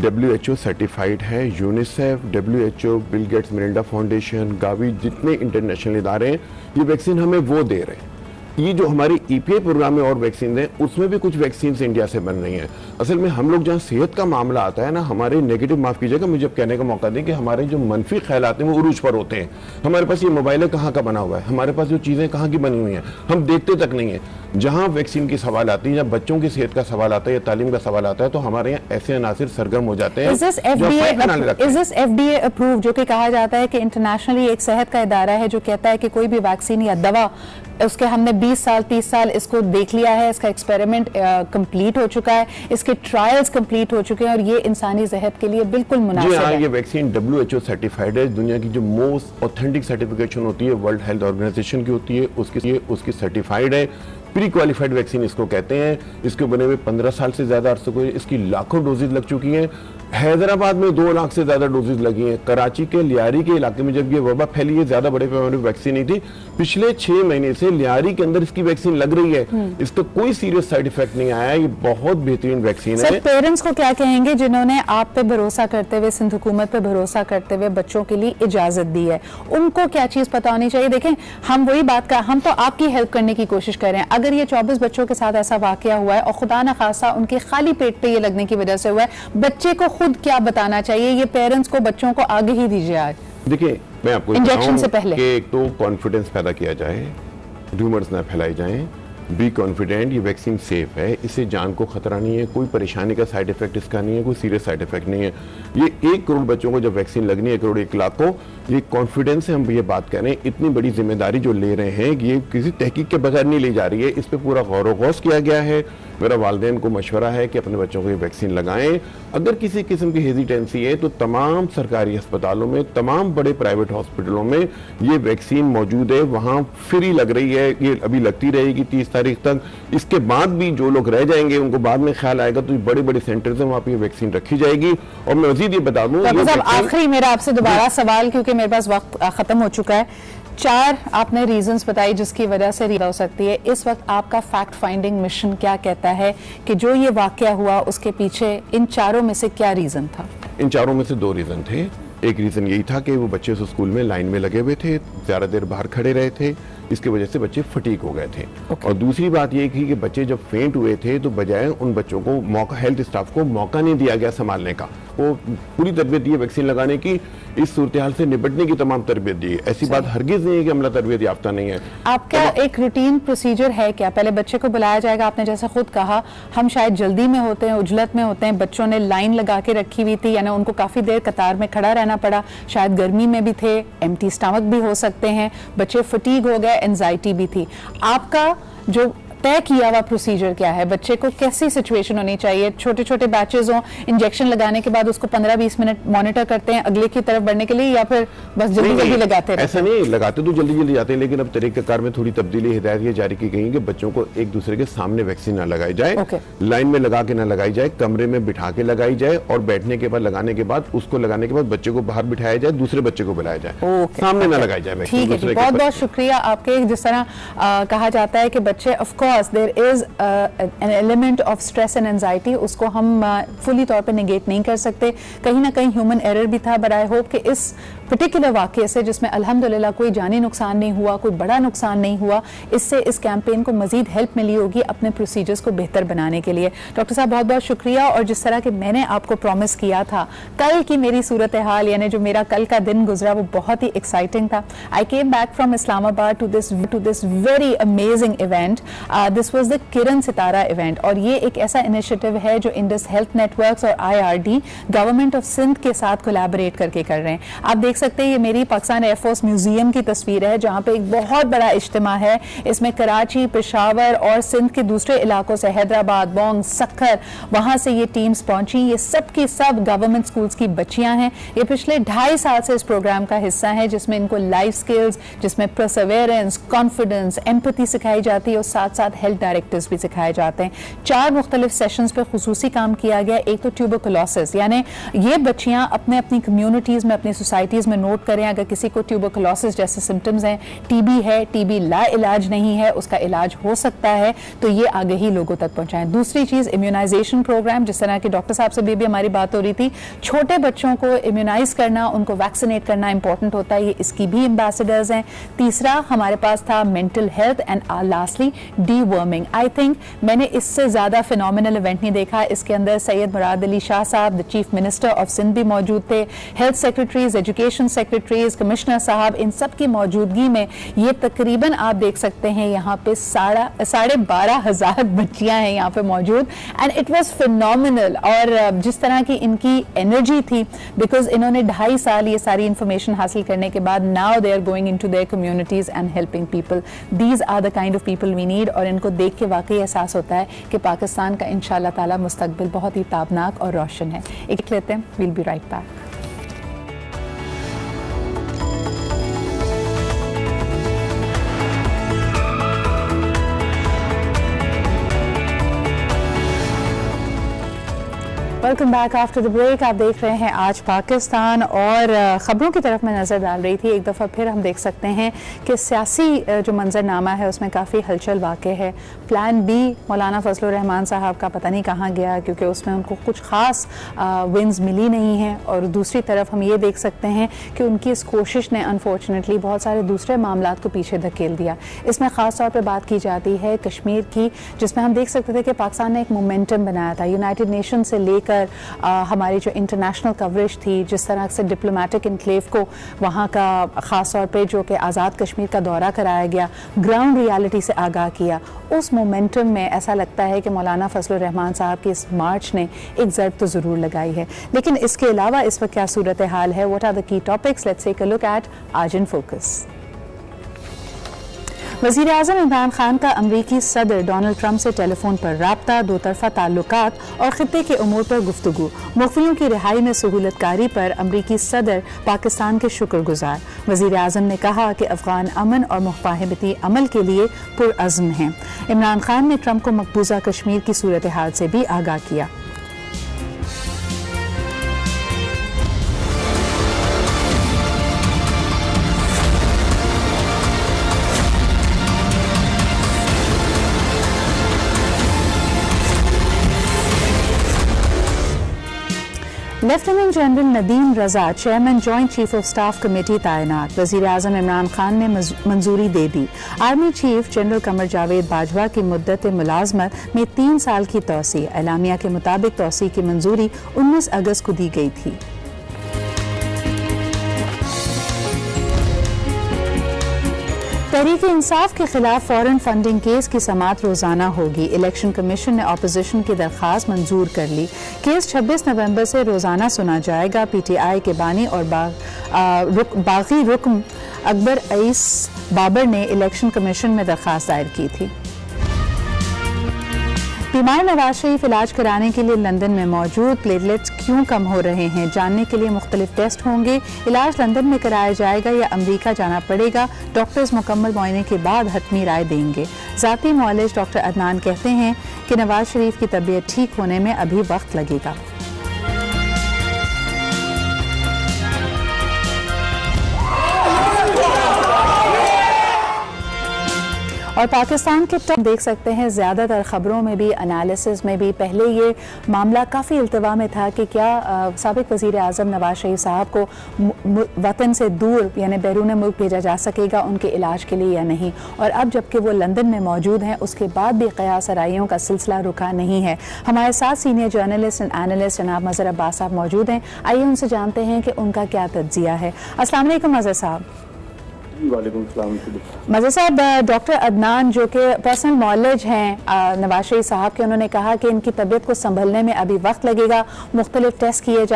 WHO सर्टिफाइड है, UNICEF, WHO, Bill Gates, Melinda foundation, Gavi, जितने इंटरनेशनल इदारे हैं, ये वैक्सीन हमें वो दे रहे हैं। ये जो हमारी EPA प्रोग्राम में और वैक्सीन है, उसमें भी कुछ वैक्सीन इंडिया से बन रही हैं। असल में हम लोग जहाँ सेहत का मामला आता है ना, हमारे नेगेटिव, माफ कीजिएगा मुझे अब कहने का मौका दें, कि हमारे जो मनफी ख्याल आते हैं वो उरूज पर होते हैं। हमारे पास ये मोबाइल है, कहाँ का बना हुआ है, हमारे पास जो चीजें कहाँ की बनी हुई हैं, हम देखते तक नहीं है। जहाँ वैक्सीन की सवाल आती है या बच्चों की सेहत का सवाल आता है या तालीम का सवाल आता है, तो हमारे यहाँ ऐसे अनासिर सरगर्म हो जाते हैं। इज दिस FDA अप्रूव, जो कि कहा जाता है कि इंटरनेशनली एक सेहत का इदारा है जो कहता है कि कोई भी वैक्सीन या दवा, उसके हमने 20 साल 30 साल इसको देख लिया है, इसका एक्सपेरिमेंट कंप्लीट हो चुका है, इसके ट्रायल्स कंप्लीट हो चुके हैं और ये इंसानी सेहत के लिए बिल्कुल मुनासिब है। ये वैक्सीन WHO सर्टिफाइड है, दुनिया की जो मोस्ट ऑथेंटिक सर्टिफिकेशन होती है वर्ल्ड हेल्थ ऑर्गेनाइजेशन की होती है, उसकी सर्टिफाइड है। प्री क्वालिफाइड वैक्सीन इसको कहते हैं। इसके बने हुए 15 साल से ज्यादा अरसे को इसकी लाखों डोजेज लग चुकी हैं। हैदराबाद में 2 लाख से ज्यादा डोजेज लगी हैं। कराची के लियारी के इलाके में जब ये वबा फैली है, ज्यादा बड़े पैमाने पर वैक्सीन नहीं थी, पिछले 6 महीने से लियारी के अंदर इसकी वैक्सीन लग रही है। इसका कोई सीरियस साइड इफेक्ट नहीं आया। ये बहुत बेहतरीन वैक्सीन है। पेरेंट्स को क्या कहेंगे जिन्होंने आप पे भरोसा करते हुए, सिंध हुकूमत पे भरोसा करते हुए बच्चों के लिए इजाजत दी है, उनको क्या चीज पता होनी चाहिए? देखें, हम वही बात का, हम तो आपकी हेल्प करने की कोशिश कर रहे हैं। अगर ये 24 बच्चों के साथ ऐसा वाकया हुआ है और खुदा न खासा उनके खाली पेट पे ये लगने की वजह से हुआ है, बच्चे को खुद क्या बताना चाहिए, ये पेरेंट्स को, बच्चों को आगे ही दीजिए आज। देखिए, मैं आपको इंजेक्शन से पहले कि एक तो कॉन्फिडेंस पैदा किया जाए, रूमर्स ना फैलाई जाएं, बी कॉन्फिडेंट, ये वैक्सीन सेफ है, इससे जान को खतरा नहीं है, कोई परेशानी का साइड इफेक्ट इसका नहीं है, कोई सीरियस साइड इफेक्ट नहीं है। ये 1 करोड़ बच्चों को जब वैक्सीन लगनी है, 1 करोड़ 1 लाख को, ये कॉन्फिडेंस से हम ये बात कर रहे हैं, इतनी बड़ी जिम्मेदारी जो ले रहे हैं, ये किसी तहकीक के बगैर नहीं ली जा रही है, इस पर पूरा गौर व गौस किया गया है। मेरा वालिदैन को मशवरा है कि अपने बच्चों को ये वैक्सीन लगाएं। अगर किसी किस्म की हेजिटेंसी है तो तमाम सरकारी अस्पतालों में, तमाम बड़े प्राइवेट हॉस्पिटलों में ये वैक्सीन मौजूद है, वहाँ फ्री लग रही है, ये अभी लगती रहेगी 30 तारीख तक। इसके बाद भी जो लोग रह जाएंगे, उनको बाद में ख्याल आएगा तो बड़े बड़े सेंटर्स हैं, वहाँ पे ये वैक्सीन रखी जाएगी। और मैं मजीद ये बता दूँ, आखिरी मेरा आपसे दोबारा सवाल, क्योंकि मेरे पास वक्त खत्म हो चुका है। 4 आपने रीजंस बताई जिसकी वजह से रीड हो सकती है। इस वक्त आपका फैक्ट फाइंडिंग मिशन क्या कहता है कि जो ये वाकया हुआ उसके पीछे इन 4 में से क्या रीजन था? इन 4 में से 2 रीजन थे। एक रीजन यही था कि वो बच्चे उस स्कूल में लाइन में लगे हुए थे, ज्यादा देर बाहर खड़े रहे थे, इसकी वजह से बच्चे फटीक हो गए थे। और दूसरी बात ये थी कि बच्चे जब फेंट हुए थे तो बजाय उन बच्चों को मौका, हेल्थ स्टाफ को मौका नहीं दिया गया संभालने का। वो पूरी तरबियत दी है वैक्सीन लगाने की, इस सूरत हाल से निपटने की तमाम तरबियत दी है। ऐसी बात हरगिज नहीं है कि हमला तरबियत याफ्ता नहीं है। आपका एक रूटीन प्रोसीजर है क्या? पहले बच्चे को बुलाया जाएगा, आपने जैसे खुद कहा, हम शायद जल्दी में होते हैं, उजलत में होते हैं, बच्चों ने लाइन लगा के रखी हुई थी, यानी उनको काफी देर कतार में खड़ा रहना पड़ा, शायद गर्मी में भी थे, एम्प्टी स्टमक भी हो सकते हैं, बच्चे फटीग हो गए, एंजाइटी भी थी। आपका जो तय किया हुआ प्रोसीजर क्या है? बच्चे को कैसी सिचुएशन होनी चाहिए? छोटे छोटे बैचेस हो, इंजेक्शन लगाने के बाद उसको 15-20 मिनट मॉनिटर करते हैं अगले की तरफ बढ़ने के लिए, या फिर बस जल्दी जल्दी लगाते हैं? ऐसा नहीं, लगाते तो जल्दी जल्दी जाते हैं, लेकिन अब तरीक़ेकार में थोड़ी तब्दीली, हिदायत ये जारी की गई कि बच्चों को एक दूसरे के सामने वैक्सीन ना लगाई जाए, लाइन में लगा के ना लगाई जाए, कमरे में बिठा के लगाई जाए, और बैठने के बाद, लगाने के बाद, उसको लगाने के बाद बच्चे को बाहर बिठाया जाए, दूसरे बच्चे को बुलाया जाए, सामने ना लगाई जाए। ठीक है, बहुत बहुत शुक्रिया आपके। जिस तरह कहा जाता है कि बच्चे, of course there is an element of stress and anxiety, उसको हम फुली तौर पे नेगेट नहीं कर सकते, कहीं ना कहीं ह्यूमन एरर भी था, बट आई होप कि इस पर्टिकुलर वाक़े से, जिसमें अल्हम्दुलिल्लाह कोई जानी नुकसान नहीं हुआ, कोई बड़ा नुकसान नहीं हुआ, इससे इस कैंपेन को मजीद हेल्प मिली होगी अपने प्रोसीजर्स को बेहतर बनाने के लिए। डॉक्टर साहब बहुत बहुत शुक्रिया। और जिस तरह के मैंने आपको प्रॉमिस किया था, कल की मेरी सूरत हाल, यानी जो मेरा कल का दिन गुजरा, वो बहुत ही एक्साइटिंग था। I came back from Islamabad to this very amazing event. This was the Kiran Sitara event, और ये एक ऐसा इनिशिएटिव है जो इंडस हेल्थ नेटवर्क्स और IRD गवर्नमेंट ऑफ सिंध के साथ कोलैबोरेट करके कर रहे हैं। आप देख सकते हैं, ये मेरी पाकिस्तान एयरफोर्स म्यूजियम की तस्वीर है, जहां पे एक बहुत बड़ा इज्तिमा है। इसमें कराची, पेशावर और सिंध के दूसरे इलाकों से, हैदराबाद, बोंग, सक्खर, वहां से ये टीम्स पहुंची। ये सब की सब गवर्नमेंट स्कूल्स की बच्चियां हैं। ये पिछले 2.5 साल से इस प्रोग्राम का हिस्सा है, जिसमें इनको लाइफ स्किल्स, जिसमें परसेवेरेंस, कॉन्फिडेंस, एम्पैथी सिखाई जाती है, और साथ साथ हेल्थ डायरेक्टिव्स भी सिखाए जाते हैं। 4 मुख्तलिफ सेशंस पे खुसूसी काम किया गया। एक तो ट्यूबरकुलोसिस, यानी ये बच्चियां अपने अपनी कम्युनिटीज में, अपनी सोसाइटीज में नोट करें, अगर किसी को ट्यूबरकुलोसिस जैसे सिम्टम्स हैं, टीबी है, टीबी ला इलाज नहीं है, उसका इलाज हो सकता है, तो ये आगे ही लोगों तक पहुंचाएं। दूसरी चीज इम्यूनाइजेशन प्रोग्राम, जिस तरह की डॉक्टर साहब से भी हमारी बात हो रही थी, छोटे बच्चों को इम्यूनाइज करना, उनको वैक्सीनेट करना इंपॉर्टेंट होता है, ये इसकी भी एम्बेसडर्स हैं। तीसरा हमारे पास था mental health, and lastly deworming. I think मैंने इससे ज्यादा फिनोमिनल इवेंट नहीं देखा। इसके अंदर सैयद मुराद अली शाह साहब, the chief minister of Sindh, भी मौजूद थे, health secretaries, education secretaries, commissioner साहब, इन सब की मौजूदगी में ये तकरीबन आप देख सकते हैं यहाँ पे 12,500 बच्चियां हैं यहाँ पे मौजूद, एंड इट वाज फिनोमिनल। और जिस तरह की इनकी एनर्जी थी, बिकॉज इन्होंने 2.5 साल ये सारी इंफॉर्मेशन हासिल करने के बाद, now they are going into their communities and helping people. These are the kind of people we need, और इनको देख के वाकई एहसास होता है कि पाकिस्तान का इंशाअल्लाह ताला मुस्तकबिल बहुत ही ताबनाक और रोशन है। एक लेते हैं, we'll be right back. Welcome back after the break. आप देख रहे हैं आज पाकिस्तान, और ख़बरों की तरफ मैं नज़र डाल रही थी। एक दफ़ा फिर हम देख सकते हैं कि सियासी जो मंजरनामा है उसमें काफ़ी हलचल वाक़ है। प्लान बी मौलाना फजलुर रहमान साहब का पता नहीं कहाँ गया, क्योंकि उसमें उनको कुछ ख़ास विन्स मिली नहीं हैं। और दूसरी तरफ हम ये देख सकते हैं कि उनकी इस कोशिश ने अनफॉर्चुनेटली बहुत सारे दूसरे मामलात को पीछे धकेल दिया। इसमें ख़ास तौर पर बात की जाती है कश्मीर की, जिसमें हम देख सकते थे कि पाकिस्तान ने एक मोमेंटम बनाया था, यूनाइटेड नेशन से लेकर पर हमारी जो इंटरनेशनल कवरेज थी, जिस तरह से डिप्लोमेटिक इनक्लेव को वहाँ का ख़ास तौर पे जो कि आज़ाद कश्मीर का दौरा कराया गया, ग्राउंड रियलिटी से आगाह किया, उस मोमेंटम में ऐसा लगता है कि मौलाना फजलुर रहमान साहब की इस मार्च ने एक ज़रब तो ज़रूर लगाई है। लेकिन इसके अलावा इस वक्त क्या सूरत हाल है, what are the key topics, let's take a look at आज इन फोकस। वज़ीर आज़म इमरान खान का अमरीकी सदर डोनाल्ड ट्रंप से टेलीफोन पर राब्ता, दो तरफ़ा ताल्लुकात और ख़ित्ते के उमूर पर गुफ्तगू, मुख्तलियों की रिहाई में सहूलतकारी पर अमरीकी सदर पाकिस्तान के शुक्रगुजार। वज़ीर आज़म ने कहा कि अफ़गान अमन और मुफ़ाहमती अमल के लिए पुरअज़्म हैं। इमरान खान ने ट्रंप को मकबूजा कश्मीर की सूरत हाल से भी आगाह किया। Lieutenant general Nadeem Raza chairman joint chief of staff committee तैनात। वज़ीर आज़म इमरान खान ने मंजूरी दे दी। Army chief general Qamar Javed Bajwa की मुद्दत मुलाजमत में 3 साल की तौसी। एलामिया के मुताबिक तौसी की मंजूरी 19 अगस्त को दी गई थी। तहरीक-ए-इंसाफ के खिलाफ फॉरेन फंडिंग केस की समाअत रोजाना होगी। इलेक्शन कमीशन ने अपोजिशन की दरख्वास्त मंजूर कर ली। केस 26 नवंबर से रोजाना सुना जाएगा। PTI के बानी और बागी रुकन अकबर अईस बाबर ने इलेक्शन कमीशन में दरख्वास्त दायर की थी। बीमार नवाज शरीफ इलाज कराने के लिए लंदन में मौजूद। प्लेटलेट्स क्यों कम हो रहे हैं जानने के लिए मुख्तलिफ टेस्ट होंगे। इलाज लंदन में कराया जाएगा या अमरीका जाना पड़ेगा, डॉक्टर्स मुकम्मल मुआयने के बाद हतमी राय देंगे। ज़ाती मुआलिज डॉक्टर अदनान कहते हैं कि नवाज शरीफ की तबीयत ठीक होने में अभी वक्त लगेगा। और पाकिस्तान के टॉप देख सकते हैं, ज़्यादातर ख़बरों में भी, एनालिसिस में भी पहले ये मामला काफ़ी इल्तिवा में था कि क्या साबिक़ वज़ीर आज़म नवाज शरीफ साहब को वतन से दूर यानी बैरून मुल्क भेजा जा सकेगा उनके इलाज के लिए या नहीं। और अब जबकि वो लंदन में मौजूद हैं, उसके बाद भी क़यास आराइयों का सिलसिला रुका नहीं है। हमारे साथ सीनियर जर्नलिस्ट एंड एनालिस्ट जनाब मज़हर अब्बास साहब मौजूद हैं। आइए उनसे जानते हैं कि उनका क्या तज्ज़िया है। अस्सलाम वालेकुम मज़हर साहब। मज़हर साहब, डॉक्टर अदनान जो कि पर्सनल नॉलेज हैं नवाज शरीफ साहब के, उन्होंने कहा कि इनकी तबीयत को संभलने में अभी वक्त लगेगा, मुख्तलिफ टेस्ट किए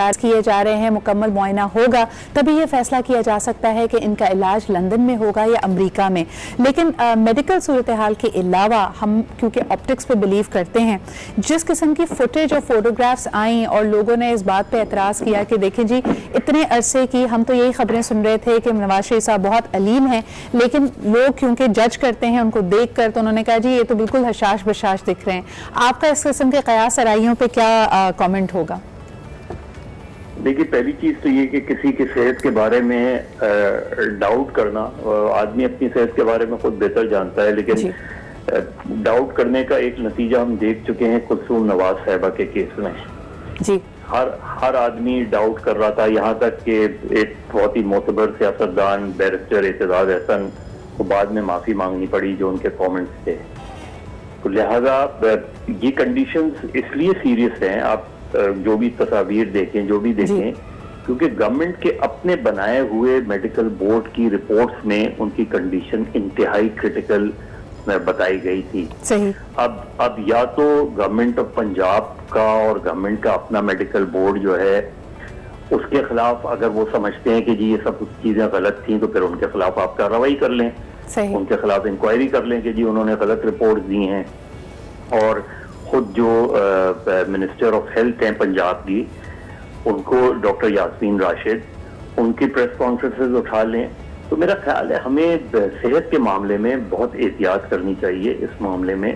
जा रहे हैं, मुकम्मल मुआयना होगा, तभी ये फैसला किया जा सकता है कि इनका इलाज लंदन में होगा या अमरीका में। लेकिन मेडिकल सूरत हाल के अलावा हम क्योंकि ऑप्टिक्स पे बिलीव करते हैं, जिस किस्म की फुटेज और फोटोग्राफ्स आई और लोगों ने इस बात पे एतराज़ किया कि देखें जी, इतने अरसे की हम तो यही खबरें सुन रहे थे कि नवाज शरीफ साहब बहुत है, लेकिन लोग क्योंकि जज करते हैं उनको देखकर, तो उन्होंने कहा जी ये तो बिल्कुल हशाश बशाश दिख रहे हैं। आपका इस किस्म के कयास आराइयों पे क्या कमेंट होगा? देखिए, पहली चीज तो ये कि किसी की सेहत के बारे में डाउट करना, आदमी अपनी सेहत के बारे में खुद बेहतर जानता है, लेकिन डाउट करने का एक नतीजा हम देख चुके हैं कुलसूम नवाज साहिबा के केस में जी। हर आदमी डाउट कर रहा था, यहाँ तक कि एक बहुत ही मोतबर सियासतदान बैरिस्टर एतजाज अहसन को बाद में माफी मांगनी पड़ी जो उनके कमेंट्स थे। तो लिहाजा ये कंडीशंस इसलिए सीरियस हैं, आप जो भी तस्वीर देखें, जो भी देखें, क्योंकि गवर्नमेंट के अपने बनाए हुए मेडिकल बोर्ड की रिपोर्ट्स में उनकी कंडीशन इंतहाई क्रिटिकल बताई गई थी। सही। अब या तो गवर्नमेंट ऑफ पंजाब का और गवर्नमेंट का अपना मेडिकल बोर्ड जो है उसके खिलाफ अगर वो समझते हैं कि जी ये सब चीजें गलत थी, तो फिर उनके खिलाफ आप कार्रवाई कर लें, उनके खिलाफ इंक्वायरी कर लें कि जी उन्होंने गलत रिपोर्ट दी हैं। और खुद जो मिनिस्टर ऑफ हेल्थ हैं पंजाब की, उनको डॉक्टर यास्मीन राशिद, उनकी प्रेस कॉन्फ्रेंसेस उठा लें। तो मेरा ख्याल है हमें सेहत के मामले में बहुत एहतियात करनी चाहिए। इस मामले में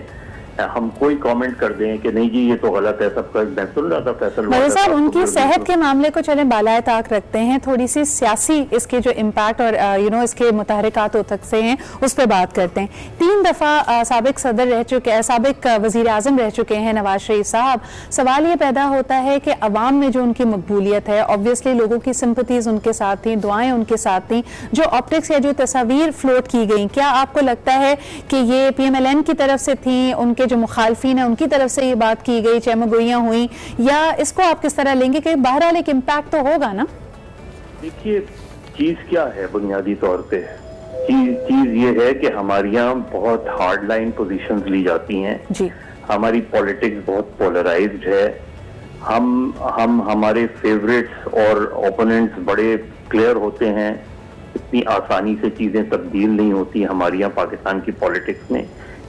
हम कोई कमेंट कर दें कि नहीं जी ये तो गलत है, सबका मैं सुन रहा था फैसल साहब, उनकी सेहत के मामले को चले बालाए ताक रखते हैं, थोड़ी सी सियासी इसके जो इम्पैक्ट और इसके मुतहरिकात हो सकते हैं उस पर बात करते हैं। 3 दफ़ा साबिक सदर रह चुके, साबिक वज़ीर आज़म रह चुके हैं नवाज शरीफ साहब। सवाल ये पैदा होता है कि अवाम में जो उनकी मकबूलियत है, ऑब्वियसली लोगों की सिंपथीज उनके साथ थी, दुआएं उनके साथ थी। जो ऑप्टिक्स या जो तस्वीर फ्लोट की गई, क्या आपको लगता है कि ये PMLN की तरफ से थी, उनके के जो मुखालफीन है उनकी तरफ से ये बात की गई, चहमगोइयाँ हुई, या इसको आप किस तरह लेंगे कि बहरहाल एक इम्पैक्ट तो होगा ना? देखिए, चीज क्या है बुनियादी तौर पे, चीज ये है कि हमारे यहाँ बहुत हार्ड लाइन पोजिशन ली जाती हैं जी। हमारी पॉलिटिक्स बहुत पोलराइज्ड है। हम हमारे फेवरेट्स और ओपोनेंट्स बड़े क्लियर होते हैं। इतनी आसानी से चीजें तब्दील नहीं होती हमारे यहाँ पाकिस्तान की पॉलिटिक्स में।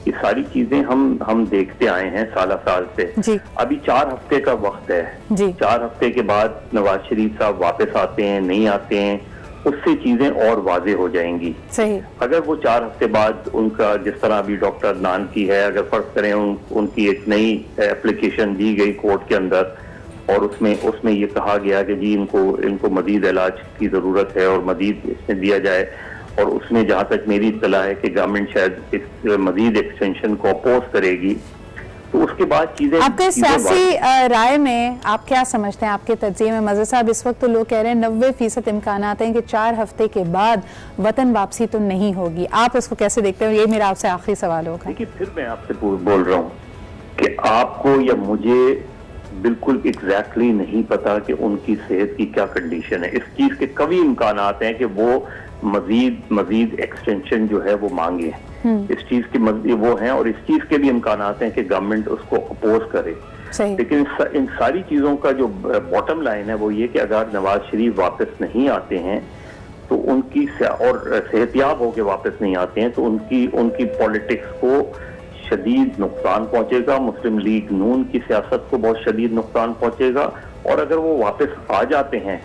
ये सारी चीजें हम देखते आए हैं साल से जी। अभी 4 हफ्ते का वक्त है जी। 4 हफ्ते के बाद नवाज शरीफ साहब वापस आते हैं, नहीं आते हैं, उससे चीजें और वाजे हो जाएंगी। सही। अगर वो 4 हफ्ते बाद उनका, जिस तरह अभी डॉक्टर अदनान की है, अगर फर्ज करें उनकी एक नई एप्लीकेशन दी गई कोर्ट के अंदर और उसमें ये कहा गया कि जी इनको मजीद इलाज की जरूरत है और मजीद इसमें दिया जाए, और उसमें जहां तक मेरी इत्तला है कि गवर्नमेंट शायद इस मजीद एक्सटेंशन को अपोज करेगी, तो उसके बाद चीजें आपके सियासी राय में आप क्या समझते हैं, आपके तज्जिए में? मज़हर साहब, इस वक्त तो लोग कह रहे हैं 90% इम्कानात हैं कि 4 हफ्ते के बाद वतन वापसी तो नहीं होगी। आप उसको कैसे देखते हो? ये मेरा आपसे आखिरी सवाल होगा। देखिए, फिर मैं आपसे बोल रहा हूँ कि आपको या मुझे बिल्कुल एग्जैक्टली नहीं पता कि उनकी सेहत की क्या कंडीशन है। इस चीज के कभी इम्कानात हैं कि वो मजीद एक्सटेंशन जो है वो मांगे, इस चीज की वो हैं, और इस चीज के भी इम्कानात हैं कि गवर्नमेंट उसको अपोज करे। लेकिन इन सारी चीजों का जो बॉटम लाइन है वो ये कि अगर नवाज शरीफ वापस नहीं आते हैं तो उनकी, और सेहतियाब होकर वापस नहीं आते हैं, तो उनकी पॉलिटिक्स को शदीद नुकसान पहुंचेगा, मुस्लिम लीग नून की सियासत को बहुत शदीद नुकसान पहुंचेगा। और अगर वो वापस आ जाते हैं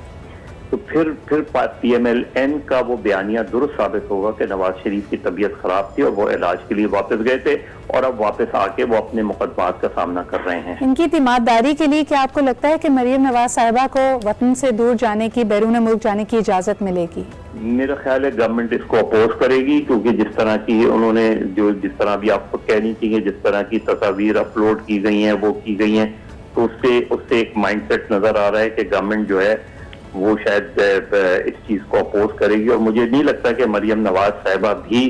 तो फिर PMLN का वो बयानिया दुरुस्त साबित होगा कि नवाज शरीफ की तबीयत खराब थी और वो इलाज के लिए वापस गए थे, और अब वापस आके वो अपने मुकदमात का सामना कर रहे हैं। इनकी तीमारदारी के लिए क्या आपको लगता है कि मरियम नवाज साहिबा को वतन से दूर जाने की, बैरून मुल्क जाने की इजाजत मिलेगी? मेरा ख्याल है गवर्नमेंट इसको अपोज करेगी, क्योंकि जिस तरह की उन्होंने जिस तरह भी आपको कहनी चाहिए, जिस तरह की तस्वीर अपलोड की गई हैं, वो की गई हैं, तो उससे एक माइंडसेट नजर आ रहा है कि गवर्नमेंट जो है वो शायद इस चीज को अपोज करेगी। और मुझे नहीं लगता कि मरियम नवाज साहिबा भी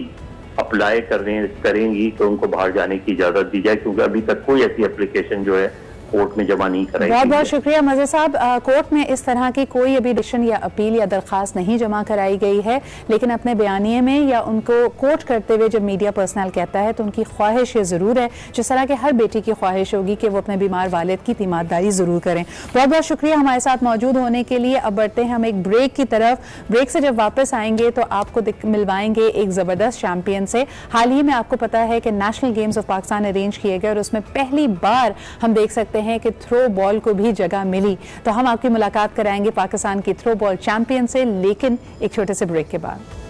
अप्लाई करेंगी कि उनको बाहर जाने की इजाजत दी जाए, क्योंकि अभी तक कोई ऐसी एप्लीकेशन जो है कोर्ट में जमा नहीं कराई। बहुत बहुत शुक्रिया मज़हर साहब। कोर्ट में इस तरह की कोई अभी डिसीजन या अपील या दरख्वास्त नहीं जमा कराई गई है, लेकिन अपने बयानिए में या उनको कोर्ट करते हुए जब मीडिया पर्सनल कहता है तो उनकी ख्वाहिश ये ज़रूर है, जिस तरह के हर बेटी की ख्वाहिश होगी कि वो अपने बीमार वालिद की तीमारदारी ज़रूर करें। बहुत बहुत शुक्रिया हमारे साथ मौजूद होने के लिए। अब बढ़ते हैं हम एक ब्रेक की तरफ। ब्रेक से जब वापस आएंगे तो आपको मिलवाएंगे एक ज़बरदस्त चैंपियन से। हाल ही में आपको पता है कि national games of Pakistan arrange किए गए और उसमें पहली बार हम देख सकते हैं कि थ्रो बॉल को भी जगह मिली। तो हम आपकी मुलाकात कराएंगे पाकिस्तान की थ्रो बॉल चैंपियन से, लेकिन एक छोटे से ब्रेक के बाद।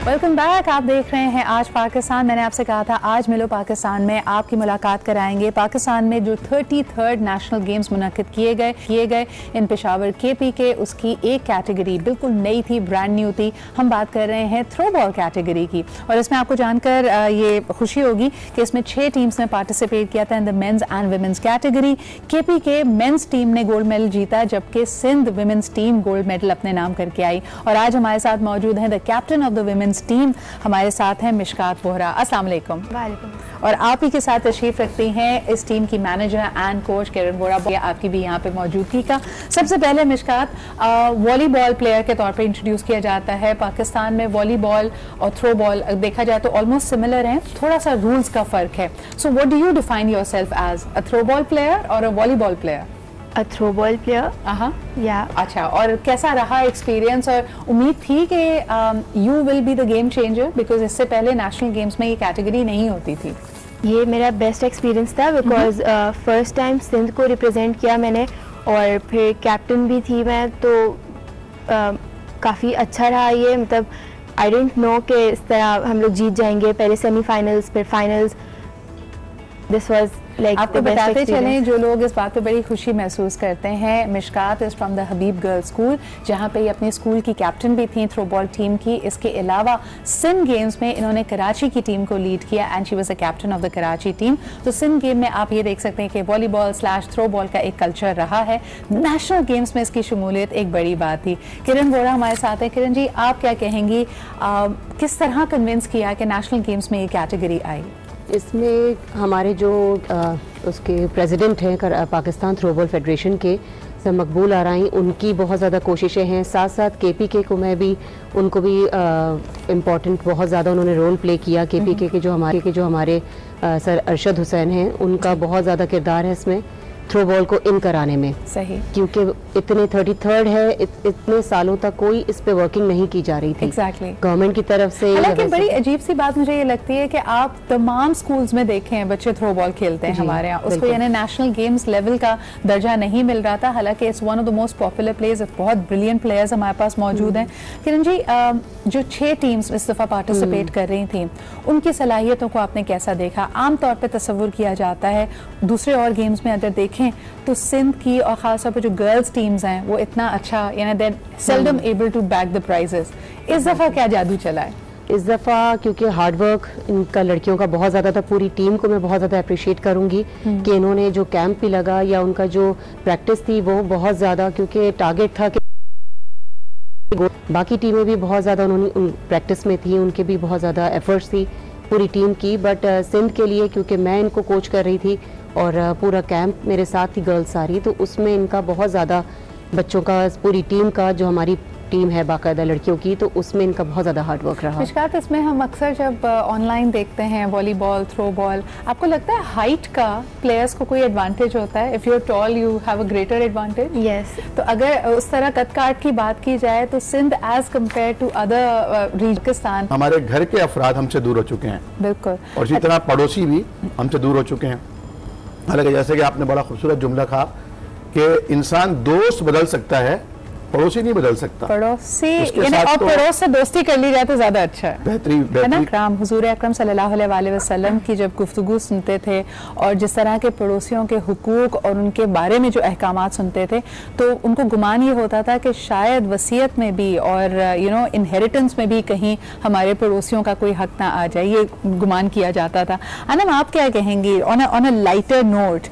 Welcome back. आप देख रहे हैं आज पाकिस्तान। मैंने आपसे कहा था आज मिलो पाकिस्तान में आपकी मुलाकात कराएंगे पाकिस्तान में जो 33rd नेशनल गेम्स मुनक्किद किए गए इन पेशावर KP के, उसकी एक कैटेगरी बिल्कुल नई थी, ब्रांड न्यू थी। हम बात कर रहे हैं थ्रो बॉल कैटेगरी की, और इसमें आपको जानकर ये खुशी होगी कि इसमें 6 टीम्स ने पार्टिसिपेट किया था in the men's and women's category. KP के मेंस टीम ने गोल्ड मेडल जीता, जबकि Sindh women's team gold medal अपने नाम करके आई। और आज हमारे साथ मौजूद हैं the captain of the women's team, हमारे साथ हैं मिशकात बोहरा। अस्सलाम वालेकुम। वालेकुम। और आप ही के साथ तशरीफ रखती हैं इस टीम की मैनेजर एंड कोच किरण बोहरा, आपकी भी यहाँ पे मौजूदगी का। सबसे पहले मिशकात, वॉलीबॉल प्लेयर के तौर पे इंट्रोड्यूस किया जाता है। पाकिस्तान में वॉलीबॉल और थ्रो बॉल देखा जाए तो ऑलमोस्ट सिमिलर हैं, थोड़ा सा रूल्स का फर्क है। So what do you define yourself as, a throw ball player और a volleyball player? A throw ball player. Yeah. अच्छा, और कैसा रहा एक्सपीरियंस, और उम्मीद थी कि you will be the game changer, because इससे पहले नेशनल गेम्स में ये कैटेगरी नहीं होती थी? ये मेरा बेस्ट एक्सपीरियंस था, बिकॉज फर्स्ट टाइम सिंध को रिप्रेजेंट किया मैंने, और फिर कैप्टन भी थी मैं, तो काफ़ी अच्छा रहा ये। मतलब आई डेंट नो कि इस तरह हम लोग जीत जाएंगे, पहले सेमीफाइनल्स फिर फाइनल्स, दिस वाज लाइक आपको बताते चलें जो लोग इस बात पे बड़ी खुशी महसूस करते हैं, Mishkat is from the Habib girls school, जहाँ पे ये अपनी स्कूल की कैप्टन भी थी थ्रो बॉल टीम की। इसके अलावा सिंध गेम्स में इन्होंने कराची की टीम को लीड किया and she was the captain of the Karachi team. तो सिंध गेम में आप ये देख सकते हैं कि वॉलीबॉल / थ्रो बॉल का एक कल्चर रहा है। नेशनल गेम्स में इसकी शमूलियत एक बड़ी बात थी। किरण वोरा हमारे साथ है। किरण जी, आप क्या कहेंगी, किस तरह कन्विंस किया कि नेशनल गेम्स में ये कैटेगरी आई? इसमें हमारे जो उसके प्रेसिडेंट हैं पाकिस्तान थ्रोबॉल फेडरेशन के सर मकबूल आराई, उनकी बहुत ज़्यादा कोशिशें हैं। साथ साथ KPK को मैं भी उनको भी इम्पॉर्टेंट बहुत ज़्यादा उन्होंने रोल प्ले किया। KPK के जो हमारे सर अरशद हुसैन हैं, उनका बहुत ज़्यादा किरदार है इसमें थ्रो बॉल को इन कराने में। सही, क्योंकि इतने 33rd है, इतने सालों तक कोई इस पे वर्किंग नहीं की जा रही थी गवर्नमेंट की तरफ से। हालांकि बड़ी अजीब सी बात मुझे ये लगती है कि आप तमाम स्कूल्स में देखें बच्चे थ्रो बॉल खेलते हैं हमारे यहाँ, उसको यानी नेशनल गेम्स लेवल का दर्जा नहीं मिल रहा था। हालांकि it's one of the most popular players, बहुत ब्रिलियंट प्लेयर्स हमारे पास मौजूद हैं। किरण जी, जो 6 टीम्स इस दफ़ा पार्टिसिपेट कर रही थी, उनकी सलाहियतों को आपने कैसा देखा? आमतौर पर तस्वुर किया जाता है दूसरे और गेम्स में अगर देखें तो सिंध की और खासतौर पर जो गर्ल्स टीम्स हैं वो इतना अच्छा, यानी they seldom able to back the prizes. इस दफ़ा क्या जादू चला है? इस दफ़ा क्योंकि हार्डवर्क इनका लड़कियों का बहुत ज़्यादा था, पूरी टीम को मैं बहुत ज़्यादा अप्रिशिएट करूंगी कि इन्होंने जो कैंप भी लगा या उनका जो प्रैक्टिस थी वो बहुत ज़्यादा, क्योंकि टारगेट था कि बाकी टीमें भी बहुत ज़्यादा उन्होंने प्रैक्टिस में थी, उनके भी बहुत ज़्यादा एफर्ट्स थी पूरी टीम की। बट सिंध के लिए क्योंकि मैं इनको कोच कर रही थी और पूरा कैंप मेरे साथ ही गर्ल्स सारी, तो उसमें इनका बहुत ज़्यादा बच्चों का, पूरी टीम का, जो हमारी टीम है बाकायदा लड़कियों की, तो उसमें इनका बहुत ज़्यादा हार्डवर्क रहा। मिशकात, इसमें हम अक्सर जब ऑनलाइन देखते हैं वॉलीबॉल, थ्रो बॉल, आपको लगता है हाइट का प्लेयर्स को कोई एडवांटेज होता है? If you are tall you have a greater advantage. Yes, तो अगर उस तरह कद काट की बात की जाए तो Sindh as compared to other region, हमारे घर के अफराद हमसे दूर हो चुके हैं। बिल्कुल, और इसी तरह पड़ोसी भी हमसे दूर हो चुके हैं। हालांकि जैसे कि आपने बड़ा खूबसूरत जुमला कहा कि इंसान दोस्त बदल सकता है, पड़ोसी नहीं बदल सकता। पड़ोसी यानी और पड़ोस से दोस्ती कर ली जाए तो ज्यादा अच्छा है। बेहतरीन राम हुजूर अकरम सल्लल्लाहु अलैहि वसल्लम की जब गुफ्तगू सुनते थे और जिस तरह के पड़ोसियों के हुकूक और उनके बारे में जो अहकामात सुनते थे, तो उनको गुमान ये होता था कि शायद वसीयत में भी और इनहेरिटेंस में भी कहीं हमारे पड़ोसियों का कोई हक ना आ जाए, ये गुमान किया जाता था। अनम, आप क्या कहेंगी ऑन अ लाइटर नोट,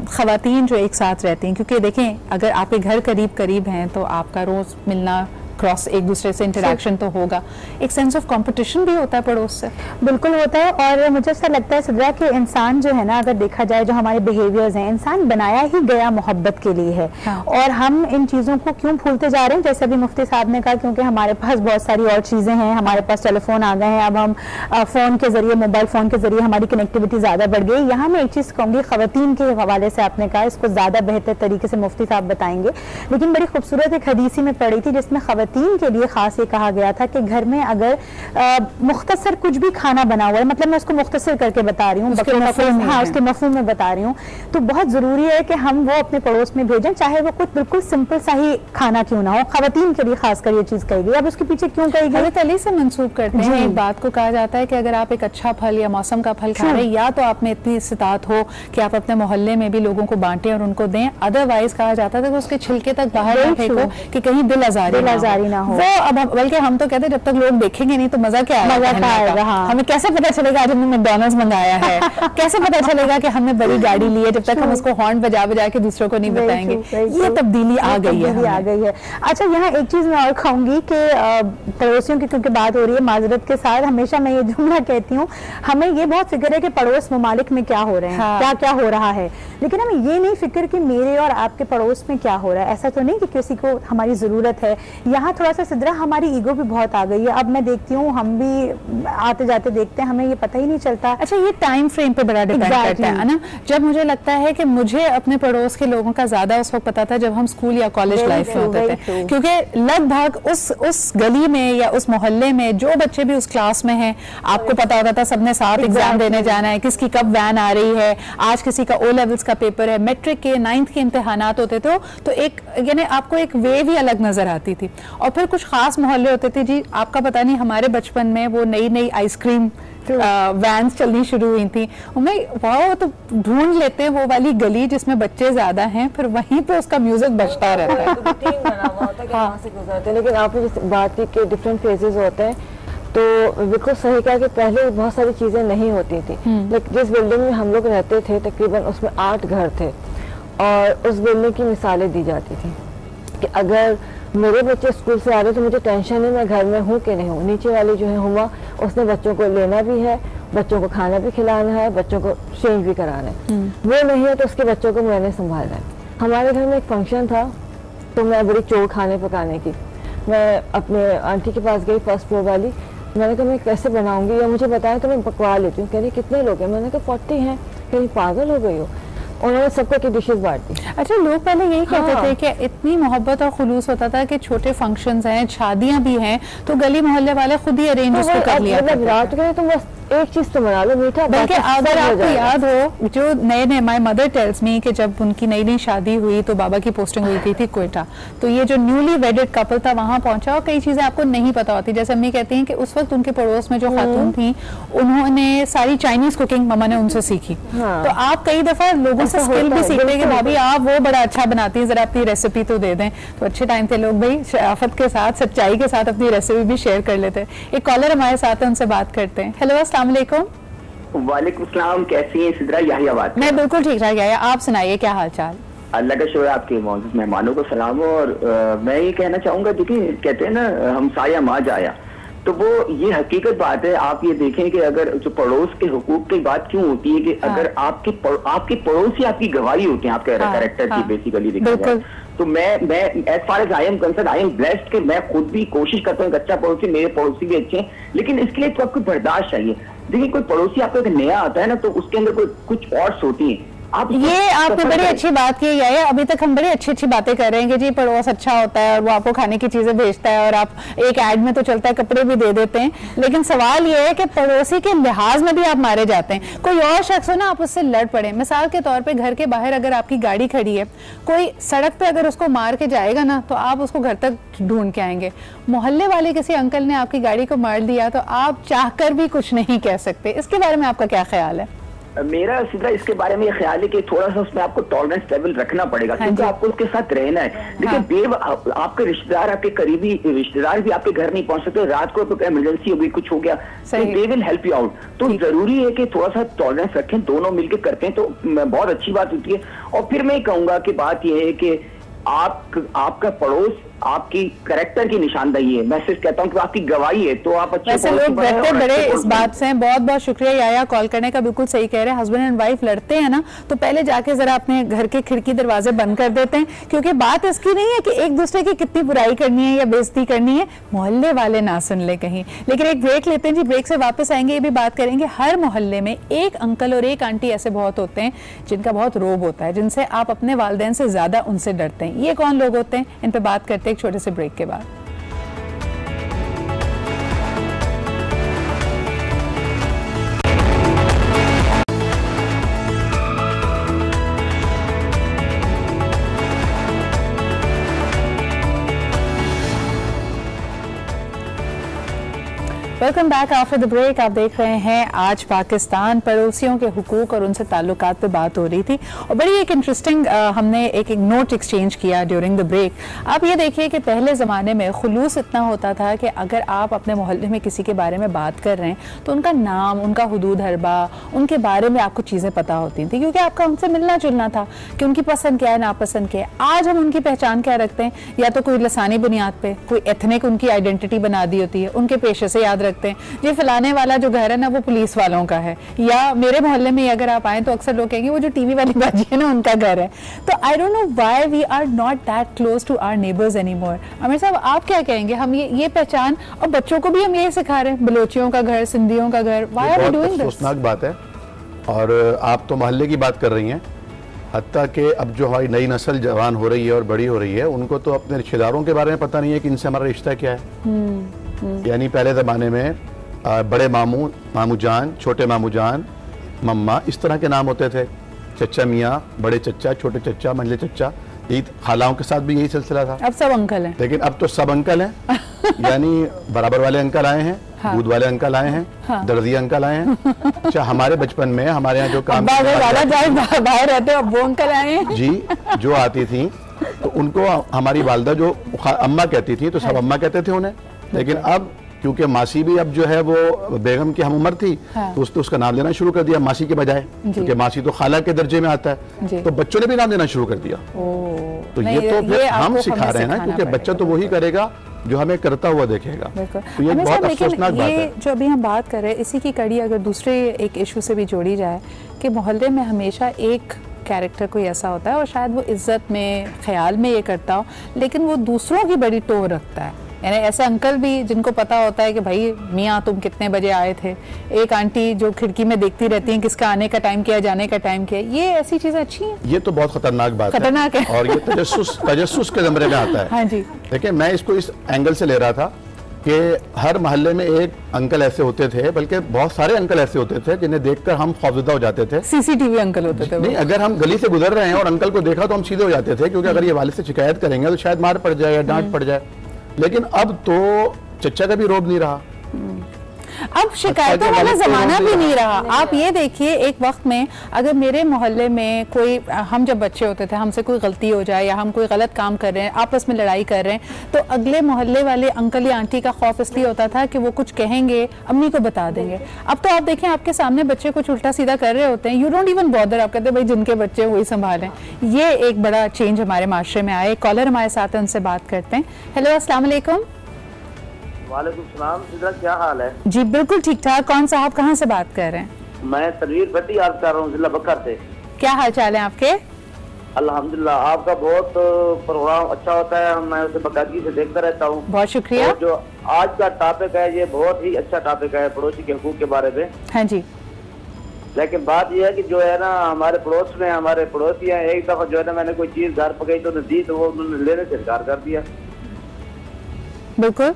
खवातीन जो एक साथ रहती हैं, क्योंकि देखें अगर आपके घर करीब करीब हैं तो आपका रोज मिलना, क्रॉस एक दूसरे से इंटरेक्शन तो होगा, एक सेंस ऑफ कंपटीशन भी होता है पड़ोस से। बिल्कुल होता है। और मुझे ऐसा लगता है सिद्रा कि इंसान जो है ना, अगर देखा जाए जो हमारे बिहेवियर्स हैं, इंसान बनाया ही गया मोहब्बत के लिए है। हाँ। और हम इन चीज़ों को क्यों भूलते जा रहे हैं? जैसे अभी मुफ्ती साहब ने कहा, क्योंकि हमारे पास बहुत सारी और चीज़ें हैं, हमारे पास टेलीफोन आ गए हैं, अब हम फ़ोन के जरिए, मोबाइल फ़ोन के जरिए हमारी कनेक्टिविटी ज़्यादा बढ़ गई। यहाँ मैं एक चीज़ कहूँगी, ख़वातीन के हवाले से आपने कहा, इसको ज़्यादा बेहतर तरीके से मुफ्ती साहब बताएंगे, लेकिन बड़ी खूबसूरत एक हदीसी में पढ़ी थी जिसमें ख़वातीन के लिए खास ये कहा गया था कि घर में अगर मुख्तसर कुछ भी खाना बना हुआ है, मतलब मैं उसको मुख्तसर करके बता रही हूँ, उसके मफ़हूम में बता रही हूँ, तो बहुत ज़रूरी है कि हम वो अपने पड़ोस में भेजें, चाहे वो कुछ बिल्कुल सिंपल सा ही खाना क्यों ना हो। ख़वातीन के लिए खासकर ये चीज़ कही गई। अब उसके पीछे क्यों कही गई? हज़रत अली से मंसूब करते हैं एक बात को, कहा जाता है कि अगर आप एक अच्छा फल या मौसम का फल खा रहे हैं, या तो आप में इतनी इस्तात हो कि आप अपने मोहल्ले में भी लोगों को बांटें और उनको दें, अदरवाइज कहा जाता था कि उसके छिलके तक बाहर ना फेंको कि कहीं दिल आजारी ना हो। वो अब बल्कि हम तो कहते हैं जब तक लोग देखेंगे नहीं तो मजा क्या आएगा। हाँ। हमें कैसे पता चलेगा आज हमने मैकडॉनल्ड्स मंगाया है? कैसे पता चलेगा कि हमने बड़ी गाड़ी ली है जब तक हम उसको हॉर्न बजा बजा के दूसरों को नहीं बताएंगे? ये तब्दीली आ गई है। अच्छा, यहाँ एक चीज मैं और कहूंगी कि पड़ोसियों की क्योंकि बात हो रही है, माजरत के साथ हमेशा मैं ये जुमला कहती हूँ, हमें ये बहुत फिक्र है कि पड़ोस ममालिक में क्या हो रहे हैं, क्या क्या हो रहा है, लेकिन हमें ये नहीं फिक्र कि मेरे और आपके पड़ोस में क्या हो रहा है। ऐसा तो नहीं कि किसी को हमारी जरूरत है। यहाँ थोड़ा सा सिद्रा हमारी ईगो भी बहुत आ गई है। अब मैं देखती हूँ, हम भी आते जाते देखते हैं, हमें ये पता ही नहीं चलता। अच्छा, ये टाइम फ्रेम पे बड़ा डिपेंड करता है ना। जब मुझे लगता है कि मुझे अपने पड़ोस के लोगों का ज्यादा उस वक्त पता था जब हम स्कूल या कॉलेज लाइफ में होते थे, क्योंकि लगभग उस गली में या उस मोहल्ले में जो बच्चे भी उस क्लास में हैं, आपको पता होता था सबने साथ एग्जाम देने जाना है, किसकी कब वैन आ रही है, आज किसी का ओ लेवल्स का पेपर है, मैट्रिक के 9th के इम्तिहानात होते थे, तो एक यानी आपको एक वेव ही अलग नजर आती थी। और फिर कुछ खास मोहल्ले होते थे जी, आपका पता नहीं, हमारे बचपन में वो नई नई आइसक्रीम वैन्स चलनी शुरू हुई थी, मैं वाह तो ढूंढ लेते हैं वो वाली गली जिसमें बच्चे ज्यादा हैं, फिर वहीं पे उसका म्यूजिक बजता रहता है। लेकिन आपने जिस बात की कि डिफरेंट फेजेस होते हैं, तो बिल्कुल सही कहा कि पहले बहुत सारी चीजें नहीं होती थी। लेकिन जिस बिल्डिंग में हम लोग रहते थे तकरीबन उसमें 8 घर थे, और उस बिल्डिंग की मिसालें दी जाती थी कि अगर मेरे बच्चे स्कूल से आ रहे तो मुझे टेंशन है मैं घर में हूँ कि नहीं हूँ। नीचे वाली जो है हुआ, उसने बच्चों को लेना भी है, बच्चों को खाना भी खिलाना है, बच्चों को चेंज भी कराना है। वो नहीं है तो उसके बच्चों को मैंने संभालना है। हमारे घर में एक फंक्शन था, तो मैं बड़ी चोर खाने पकाने की, मैं अपने आंटी के पास गई फर्स्ट फ्लोर वाली, मैंने कहा मैं कैसे बनाऊंगी या मुझे बताया तो मैं पकवा लेती हूँ। कह रही कितने लोग हैं? मैंने कहा 40 हैं। कह रही पागल हो गई हो। उन्होंने सबको की डिशेस बांट दी। अच्छा, लोग पहले यही कहते थे कि इतनी मोहब्बत और खुलूस होता था कि छोटे फंक्शंस हैं, शादियां भी हैं, तो गली मोहल्ले वाले खुद ही अरेंज उसको कर लिया करते थे। रात को तुम बस एक चीज तो बना लो, मीठा। बल्कि अगर आपको याद हो, जो नए नए माय मदर टेल्स मी कि जब उनकी नई नई शादी हुई तो बाबा की पोस्टिंग हुई थी क्वेटा, तो ये जो न्यूली वेडेड कपल था वहां पहुंचा और कई चीजें आपको नहीं पता होती। जैसे अम्मी कहती हैं कि उस वक्त उनके पड़ोस में जो खातून थी उन्होंने सारी चाइनीज कुकिंग मम्मा ने उनसे सीखी। तो आप कई दफा लोगों से स्किल भी सीखते हैं कि भाभी आप वो बड़ा अच्छा बनाती हैं, जरा अपनी रेसिपी तो दे दें। तो अच्छे टाइम थे लोग भाई शराफत के साथ, सच्चाई के साथ अपनी रेसिपी भी शेयर कर लेते हैं। एक कॉलर हमारे साथ है, उनसे बात करते हैं। हेलो, अस्सलाम वालेकुम। वालेकुम सलाम, कैसी हैं सिद्रा? याहिया बात। मैं बिल्कुल ठीक ठाक। याहिया, आप सुनाइए क्या हाल चाल? अल्लाह का शुक्र, आपके मौजूद मेहमानों को सलाम हो। और मैं ये कहना चाहूंगा, देखिए कहते हैं ना हमसाया माँ जाया, तो वो ये हकीकत बात है। आप ये देखें कि अगर जो पड़ोस के हुकूक की बात क्यों होती है कि अगर आपके पड़ोसी आपकी गवाही होते हैं आपके कैरेक्टर की, बेसिकली देखा जाए तो मैं as far as I am concern, I am blessed कि मैं खुद भी कोशिश करता हूँ एक अच्छा पड़ोसी, मेरे पड़ोसी भी अच्छे हैं, लेकिन इसके लिए तो आपको बर्दाश्त चाहिए। देखिए कोई पड़ोसी आपका एक नया आता है ना, तो उसके अंदर कोई कुछ और होती है। ये आपने बड़ी अच्छी बात की है। अभी तक हम बड़ी अच्छी अच्छी बातें कर रहे हैं कि जी पड़ोस अच्छा होता है और वो आपको खाने की चीजें भेजता है और आप एक ऐड में तो चलता है कपड़े भी दे देते हैं, लेकिन सवाल ये है कि पड़ोसी के लिहाज में भी आप मारे जाते हैं। कोई और शख्स हो ना, आप उससे लड़ पड़े, मिसाल के तौर पे घर के बाहर अगर आपकी गाड़ी खड़ी है, कोई सड़क पे अगर उसको मार के जाएगा ना तो आप उसको घर तक ढूंढ के आएंगे। मोहल्ले वाले किसी अंकल ने आपकी गाड़ी को मार दिया तो आप चाहकर भी कुछ नहीं कह सकते। इसके बारे में आपका क्या ख्याल है? मेरा सीधा इसके बारे में ये ख्याल है कि थोड़ा सा उसमें आपको टॉलरेंस लेवल रखना पड़ेगा, क्योंकि आपको उसके साथ रहना है। देखिए आपके रिश्तेदार, आपके करीबी रिश्तेदार भी आपके घर नहीं पहुंच सकते। रात को इमरजेंसी हो गई, कुछ हो गया, तो they will help you out. तो जरूरी है कि थोड़ा सा टॉलरेंस रखें, दोनों मिलकर करते हैं तो बहुत अच्छी बात होती है। और फिर मैं कहूंगा कि बात यह है कि आपका पड़ोस आपकी कैरेक्टर की निशानदेही है। मैं सिर्फ कहता हूँ कि आपकी गवाही है, तो आप अच्छे वैसे लोग डरते बड़े इस बात से हैं। बहुत बहुत शुक्रिया याया कॉल करने का। बिल्कुल सही कह रहे हैं, हस्बैंड एंड वाइफ लड़ते हैं ना तो पहले जाके जरा अपने घर के खिड़की दरवाजे बंद कर देते हैं, क्योंकि बात इसकी नहीं है कि एक दूसरे की कितनी बुराई करनी है या बेइज्जती करनी है, मोहल्ले वाले ना सुन ले कहीं। लेकिन एक ब्रेक लेते हैं जी, ब्रेक से वापस आएंगे, ये भी बात करेंगे। हर मोहल्ले में एक अंकल और एक आंटी ऐसे बहुत होते हैं जिनका बहुत रोब होता है, जिनसे आप अपने वालिदैन से ज्यादा उनसे डरते हैं। ये कौन लोग होते हैं, इन पे बात करते हैं एक छोटे से ब्रेक के बाद। Welcome back after the break. आप देख रहे हैं आज पाकिस्तान, पड़ोसियों के हुकूक और उनसे ताल्लुकात पे बात हो रही थी और बड़ी एक इंटरेस्टिंग हमने एक नोट एक्सचेंज किया ड्यूरिंग द ब्रेक। आप ये देखिए कि पहले ज़माने में खुलूस इतना होता था कि अगर आप अपने मोहल्ले में किसी के बारे में बात कर रहे हैं तो उनका नाम, उनका हुदूद हरबा, उनके बारे में आपको चीज़ें पता होती थी, क्योंकि आपका उनसे मिलना जुलना था कि उनकी पसंद क्या है, नापसंद क्या है। आज हम उनकी पहचान क्या रखते हैं, या तो कोई लसानी बुनियाद पे, कोई एथनिक उनकी आइडेंटिटी बना दी होती है, उनके पेशे से याद रखते हैं ये फलाने वाला जो घर है ना वो पुलिस वालों का है, या मेरे मोहल्ले में अगर आप आए तो अक्सर लोग कहेंगे वो जो टीवी वाली बाजी है ना उनका घर है। तो I don't know why we are not that close to our neighbours anymore. Aamir साहब, आप क्या कहेंगे? हम ये पहचान, और बच्चों को भी हम यही सिखा रहे हैं, बलोचियों का घर, सिंधियों का घर। Why are we doing this? अफसोसनाक बात है। और आप तो मोहल्ले की बात कर रही हैं, हत्ता कि अब जो हमारी नई नस्ल जवान हो रही है और बड़ी हो रही है, उनको तो अपने रिश्तेदारों के बारे में पता नहीं है कि इनसे हमारा रिश्ता क्या है। यानी पहले ज़माने में बड़े मामू, मामू जान, छोटे मामू जान, मम्मा, इस तरह के नाम होते थे। चच्चा मियाँ, बड़े चच्चा, छोटे चच्चा, मंझले चच्चा। ईद खालाओं के साथ भी यही सिलसिला था। अब सब अंकल हैं। लेकिन अब तो सब अंकल हैं यानी बराबर वाले अंकल आए हैं। दूध वाले अंकल आए हैं, दर्जी अंकल आए हैं। अच्छा, हमारे बचपन में हमारे यहाँ जो काम बाहर रहते हो, वो अंकल आए हैं जी, जो आती थी तो उनको हमारी वालदा जो अम्मा कहती थी, तो सब अम्मा कहते थे उन्हें। लेकिन अब क्योंकि मासी भी अब जो है वो बेगम की हम उम्र थी, तो उसने उसका नाम लेना शुरू कर दिया मासी के बजाय, क्योंकि मासी तो खाला के दर्जे में आता है, तो बच्चों ने भी नाम लेना शुरू कर दिया। तो ये तो फिर हम सिखा रहे हैं ना, क्योंकि बच्चा तो वही करेगा जो हमें करता हुआ देखेगा। तो ये बहुत अफसोसनाक बात है। जो अभी हम बात कर रहे हैं, इसी की कड़ी अगर दूसरे एक इशू से भी जोड़ी जाए कि मोहल्ले में हमेशा एक कैरेक्टर कोई ऐसा होता है और शायद वो इज्जत में, ख्याल में ये करता हो, लेकिन वो दूसरों की बड़ी टोर रखता है। यानी ऐसे अंकल भी जिनको पता होता है कि भाई मियाँ तुम कितने बजे आए थे, एक आंटी जो खिड़की में देखती रहती हैं किसका आने का टाइम क्या, जाने का टाइम क्या, ये ऐसी चीजें अच्छी हैं? ये तो बहुत खतरनाक बात है और ये तजस्सुस के ज़मरे में आता है। हाँ जी, देखिए मैं इसको इस एंगल से ले रहा था कि हर मोहल्ले में एक अंकल ऐसे होते थे, बल्कि बहुत सारे अंकल ऐसे होते थे जिन्हें देखकर हम खौफजदा हो जाते थे। सीसीटीवी अंकल होते थे नहीं, अगर हम गली से गुजर रहे हैं और अंकल को देखा तो हम सीधे हो जाते थे, क्योंकि अगर ये वालिद से शिकायत करेंगे तो शायद मार पड़ जाए या डांट पड़ जाए। लेकिन अब तो चच्चा का भी रोब नहीं रहा, अब शिकायतों वाला जमाना भी नहीं रहा। आप ये देखिए, एक वक्त में अगर मेरे मोहल्ले में कोई, हम जब बच्चे होते थे, हमसे कोई गलती हो जाए या हम कोई गलत काम कर रहे हैं, आपस में लड़ाई कर रहे हैं, तो अगले मोहल्ले वाले अंकल या आंटी का खौफ इसलिए होता था कि वो कुछ कहेंगे, अम्मी को बता देंगे। अब तो आप देखें आपके सामने बच्चे कुछ उल्टा सीधा कर रहे होते हैं, यू डोंट इवन बॉदर, आप कहते हैं भाई जिनके बच्चे वही संभालें। ये एक बड़ा चेंज हमारे माशरे में आए। कॉलर हमारे साथ है, उनसे बात करते हैं। हेलो, अस्सलाम वालेकुम। वालेकुम सलाम, सिद्रा क्या हाल है? जी बिल्कुल ठीक ठाक। कौन साहब कहाँ से बात कर रहे हैं? मैं तनवीर भट्टी याद कर रहा हूँ, जिला बकर से। क्या हाल चाल है आपके? अल्हम्दुलिल्लाह, आपका बहुत प्रोग्राम अच्छा होता है, मैं उसे बाकायदगी से देखता रहता हूँ। बहुत शुक्रिया। जो आज का टॉपिक है ये बहुत ही अच्छा टॉपिक है, पड़ोसी के हुकूक के बारे में। हाँ जी। लेकिन बात यह है कि जो है ना, हमारे पड़ोस में हमारे पड़ोसी हैं, एक दफा जो है ना मैंने कोई चीज घर पकड़ी तो दी, तो वो उन्होंने लेने से इनकार कर दिया। बिल्कुल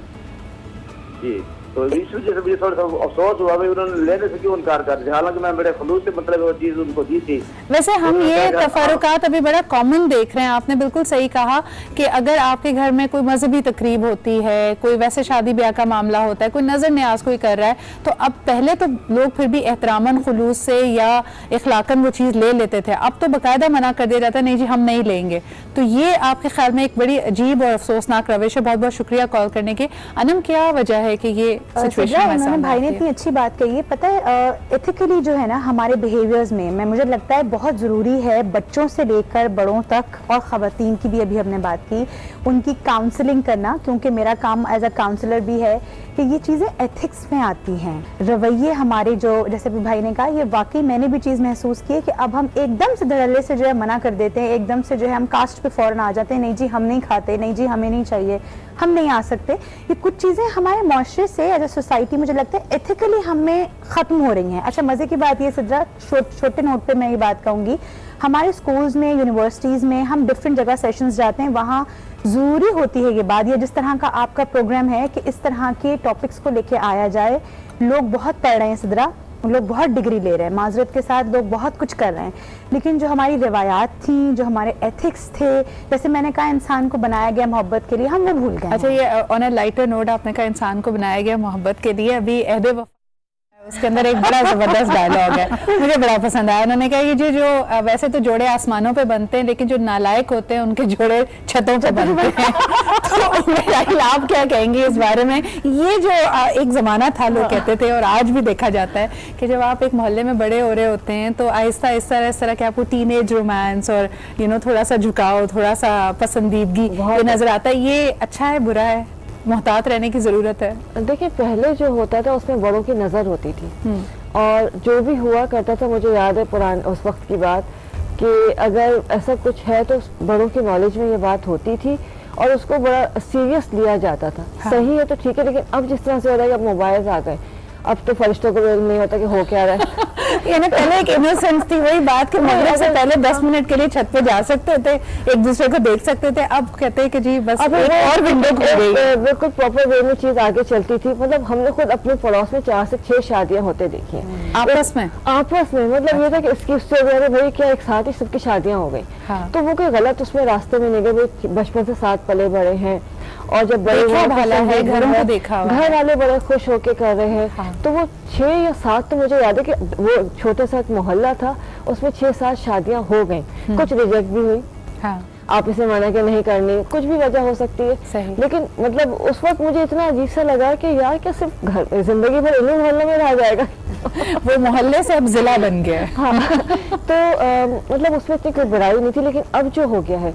जी, तो इस वजह से मुझे थोड़ा सा अफसोस हुआ भाई उन्होंने लेने से क्यों इनकार कर दिया, हालांकि मैं बड़े खलूस से मतलब वो चीज उनको दी थी। वैसे हम ये तफारुकात अभी बड़ा कॉमन देख रहे हैं। आपने बिल्कुल सही कहा कि अगर आपके घर में कोई मजहबी तकरीब होती है, कोई वैसे शादी ब्याह का मामला होता है, कोई नजर न्याज कोई कर रहा है, तो अब पहले तो लोग फिर भी एहतरामन खुलूस से या इखलाकन वो चीज़ ले लेते थे, अब तो बाकायदा मना कर दिया जाता है, नहीं जी हम नहीं लेंगे। तो ये आपके ख्याल में एक बड़ी अजीब और अफसोसनाक रविश है। बहुत बहुत शुक्रिया कॉल करने के। अनम, क्या वजह है कि ये सिचुएशन? भाई ने इतनी अच्छी बात कही है। पता है, एथिकली जो है ना हमारे बिहेवियर्स में मुझे लगता है बहुत ज़रूरी है, बच्चों से लेकर बड़ों तक और ख़वातीन की भी अभी हमने बात की, उनकी काउंसलिंग करना, क्योंकि मेरा काम एज अ काउंसलर भी है कि ये चीज़ें एथिक्स में आती हैं। रवैये हमारे जो, जैसे भी भाई ने कहा, ये वाकई मैंने भी चीज़ महसूस की है कि अब हम एकदम से धड़ल्ले से जो है मना कर देते हैं, एकदम से जो है हम कास्ट पे फ़ौरन आ जाते हैं, नहीं जी हम नहीं खाते, नहीं जी हमें नहीं चाहिए, हम नहीं आ सकते। ये कुछ चीज़ें हमारे माशरे से एज ए सोसाइटी मुझे लगता है एथिकली हमें ख़त्म हो रही हैं। अच्छा, मज़े की बात ये सिद्रा, छोटे नोट पे मैं ये बात कहूँगी, हमारे स्कूल्स में, यूनिवर्सिटीज़ में हम डिफरेंट जगह सेशंस जाते हैं, वहाँ ज़रूरी होती है ये बात, या जिस तरह का आपका प्रोग्राम है कि इस तरह के टॉपिक्स को लेके आया जाए। लोग बहुत पढ़ रहे हैं सिद्रा, लोग बहुत डिग्री ले रहे हैं, माजरत के साथ लोग बहुत कुछ कर रहे हैं, लेकिन जो हमारी रिवायात थी, जो हमारे एथिक्स थे, जैसे मैंने कहा इंसान को बनाया गया मोहब्बत के लिए, हम वो भूल गए। अच्छा, ये ऑन अ लाइटर नोट आपने कहा इंसान को बनाया गया मोहब्बत के लिए, अभी अहदे वफा उसके अंदर एक बड़ा जबरदस्त डायलॉग है, मुझे बड़ा पसंद आया। उन्होंने कहा कि जो वैसे तो जोड़े आसमानों पे बनते हैं, लेकिन जो नालायक होते हैं उनके जोड़े छतों पे बनते हैं। तो आप क्या कहेंगे इस बारे में? ये जो एक जमाना था, लोग कहते थे और आज भी देखा जाता है कि जब आप एक मोहल्ले में बड़े हो रहे होते हैं तो आहिस्ता आहिस्ता इस तरह के आपको टीनेज रोमांस और थोड़ा सा झुकाव, थोड़ा सा पसंदीदगी नजर आता है। ये अच्छा है, बुरा है? मोहतात रहने की जरूरत है? देखिए, पहले जो होता था उसमें बड़ों की नजर होती थी और जो भी हुआ करता था, मुझे याद है पुराने उस वक्त की बात कि अगर ऐसा कुछ है तो बड़ों की नॉलेज में ये बात होती थी और उसको बड़ा सीरियस लिया जाता था। हाँ। सही है तो ठीक है, लेकिन अब जिस तरह से हो रहा है कि अब मोबाइल आ गए, अब तो फरिश्तों को नहीं होता कि हो क्या रहा है। यानी पहले एक इनोसेंस थी, वही बात कि मगरिब से पहले 10 मिनट के लिए छत पे जा सकते थे, एक दूसरे को देख सकते थे। अब कहते हैं कि जी बस अब और विंडो खुल गई, बिल्कुल प्रॉपर वे में चीज आगे चलती थी। मतलब हमने खुद अपने पड़ोस में 4 से 6 शादियां होते देखी हैं आपस में। मतलब ये था कि इसकी उससे भाई क्या एक साथ ही सबकी शादियां हो गई। हाँ। तो वो कोई गलत उसमें रास्ते में नहीं गए, बचपन से साथ पले बड़े हैं और जब बड़े है घरों को देखा, घर वाले बड़े खुश होके कर रहे हैं। हाँ। तो वो 6 या 7 तो मुझे याद है कि वो छोटा सा मोहल्ला था, उसमें 6-7 शादियां हो गई, कुछ रिजेक्ट भी हुई। हाँ। आप इसे मना के नहीं करनी, कुछ भी वजह हो सकती है। सही। लेकिन मतलब उस वक्त मुझे इतना अजीब सा लगा कि यार क्या सिर्फ घर जिंदगी भर इन्हीं मोहल्ले में रह जाएगा वो मोहल्ले से अब जिला बन गया है। हाँ। तो मतलब उसमें इतनी कोई बुराई नहीं थी, लेकिन अब जो हो गया है,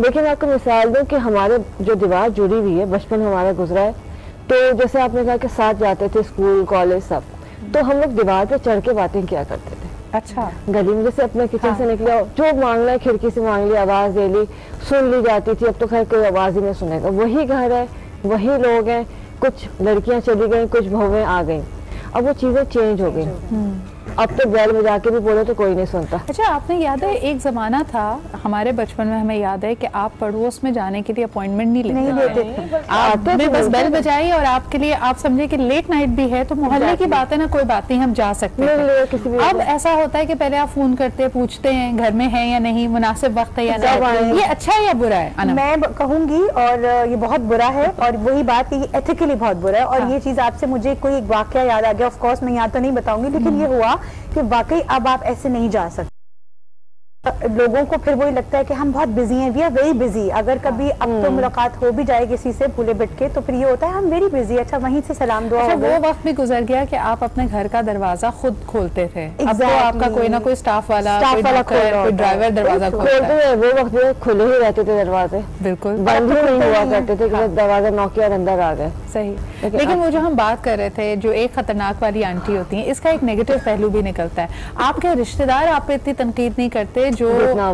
लेकिन आपको मिसाल दूं कि हमारे जो दीवार जुड़ी हुई है, बचपन हमारा गुजरा है, तो जैसे आपने कहा कि साथ जाते थे स्कूल कॉलेज सब, तो हम लोग दीवार पे चढ़ के बातें किया करते थे। अच्छा। गली में जैसे अपने किचन से निकले, जो मांगना है खिड़की से मांग ली, आवाज दे ली, सुन ली जाती थी। अब तो खैर कोई आवाज ही नहीं सुनेगा, वही घर है, वही लोग हैं, कुछ लड़कियां चली गई, कुछ बहुएं आ गई, अब वो चीजें चेंज हो गई। अब तो बैल में जाके भी बोलो तो कोई नहीं सुनता। अच्छा, आपने याद है एक जमाना था हमारे बचपन में, हमें याद है कि आप पड़ोस में जाने के लिए अपॉइंटमेंट नहीं लेते थे। आपने बस बेल बजाई और आपके लिए, आप समझे कि लेट नाइट भी है तो मोहल्ले की बात है ना, कोई बात नहीं, हम जा सकते हैं। अब ऐसा होता है कि पहले आप फोन करते हैं, पूछते हैं घर में है या नहीं, मुनासिब वक्त है या नहीं। ये अच्छा है या बुरा है? मैं कहूंगी और ये बहुत बुरा है, और वही बात कि एथिकली बहुत बुरा है। और ये चीज आपसे मुझे कोई एक वाकया याद आ गया, ऑफ कोर्स मैं यहाँ तो नहीं बताऊंगी, लेकिन ये हुआ कि वाकई अब आप ऐसे नहीं जा सकते। लोगों को फिर वही लगता है कि हम बहुत बिजी हैं, वी आर वेरी बिजी। अगर कभी अब तो मुलाकात हो भी जाए किसी से भूले बिट के, तो फिर ये होता है हम वेरी बिजी। अच्छा, वहीं से सलाम दुआ। अच्छा, वो वक्त भी गुजर गया कि आप अपने घर का दरवाजा खुद खोलते थे। अब तो आपका कोई ना कोई स्टाफ वाला कोई ड्राइवर दरवाजा खोलते हैं। वो वक्त भी खुले ही रहते थे दरवाजे, बिल्कुल बंद ही नहीं हुआ करते थे कि दरवाजा नौकिया अंदर आ गए। सही। लेकिन वो जो हम बात कर रहे थे, जो एक खतरनाक वाली आंटी होती है, इसका एक नेगेटिव पहलू भी निकलता है। आपके रिश्तेदार आप पे इतनी तनकीद नहीं करते जो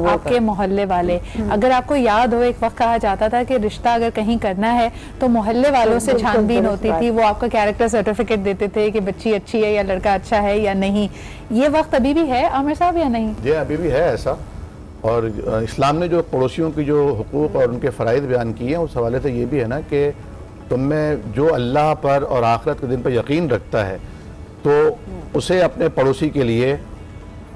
आपके मोहल्ले वाले। अगर आपको याद हो, एक वक्त कहा जाता था कि रिश्ता अगर कहीं करना है तो मोहल्ले वालों से छानबीन होती थी, वो आपका कैरेक्टर सर्टिफिकेट देते थे कि बच्ची अच्छी है या लड़का अच्छा है या नहीं। ये वक्त अभी भी है आमिर साहब या नहीं? ये अभी भी है ऐसा। और इस्लाम ने जो पड़ोसियों की जो हुकूक और उनके फ़राइज़ बयान किए हैं, उस हवाले से ये भी है ना कि तुम में जो अल्लाह पर और आखिरत के दिन पर यकीन रखता है तो उसे अपने पड़ोसी के लिए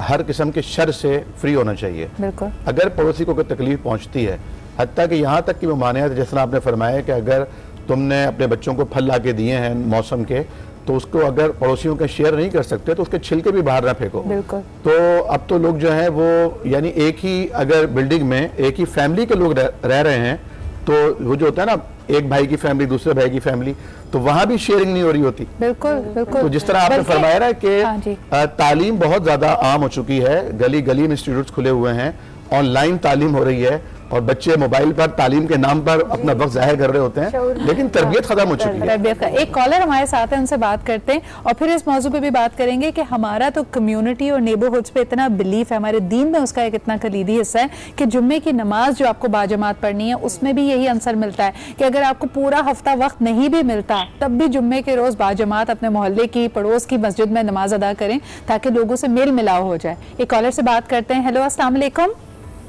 हर किस्म के शर से फ्री होना चाहिए। बिल्कुल। अगर पड़ोसी को कोई तकलीफ पहुंचती है, हत्ता कि यहाँ तक की ममानियत, जैसा आपने फरमाया कि अगर तुमने अपने बच्चों को फल ला के दिए हैं मौसम के, तो उसको अगर पड़ोसियों के शेयर नहीं कर सकते तो उसके छिलके भी बाहर ना फेंको। बिल्कुल। तो अब तो लोग जो हैं वो यानी एक ही अगर बिल्डिंग में एक ही फैमिली के लोग रह रहे हैं, तो वो जो होता है ना, एक भाई की फैमिली दूसरे भाई की फैमिली, तो वहां भी शेयरिंग नहीं हो रही होती। बिल्कुल बिल्कुल। तो जिस तरह आपने फरमाया ना कि तालीम बहुत ज्यादा आम हो चुकी है, गली गली में इंस्टीट्यूट्स खुले हुए हैं, ऑनलाइन तालीम हो रही है और बच्चे मोबाइल पर तालीम के नाम पर अपना वक्त जाहिर कर रहे होते हैं, लेकिन तरबियत खत्म हो चुकी है। तरबियत का एक कॉलर हमारे साथ है, उनसे बात करते हैं और फिर इस मौजू पे भी बात करेंगे कि हमारा तो कम्युनिटी और नेबरहुड्स पे इतना बिलीफ है, हमारे दीन में उसका एक इतना कलीदी हिस्सा है कि जुम्मे की नमाज जो आपको बाजमात पढ़नी है उसमें भी यही आंसर मिलता है कि अगर आपको पूरा हफ्ता वक्त नहीं भी मिलता तब भी जुम्मे के रोज बाजमात अपने मोहल्ले की पड़ोस की मस्जिद में नमाज अदा करें ताकि लोगों से मेल मिलाव हो जाए। एक कॉलर से बात करते हैं। हेलो, अस्सलाम वालेकुम।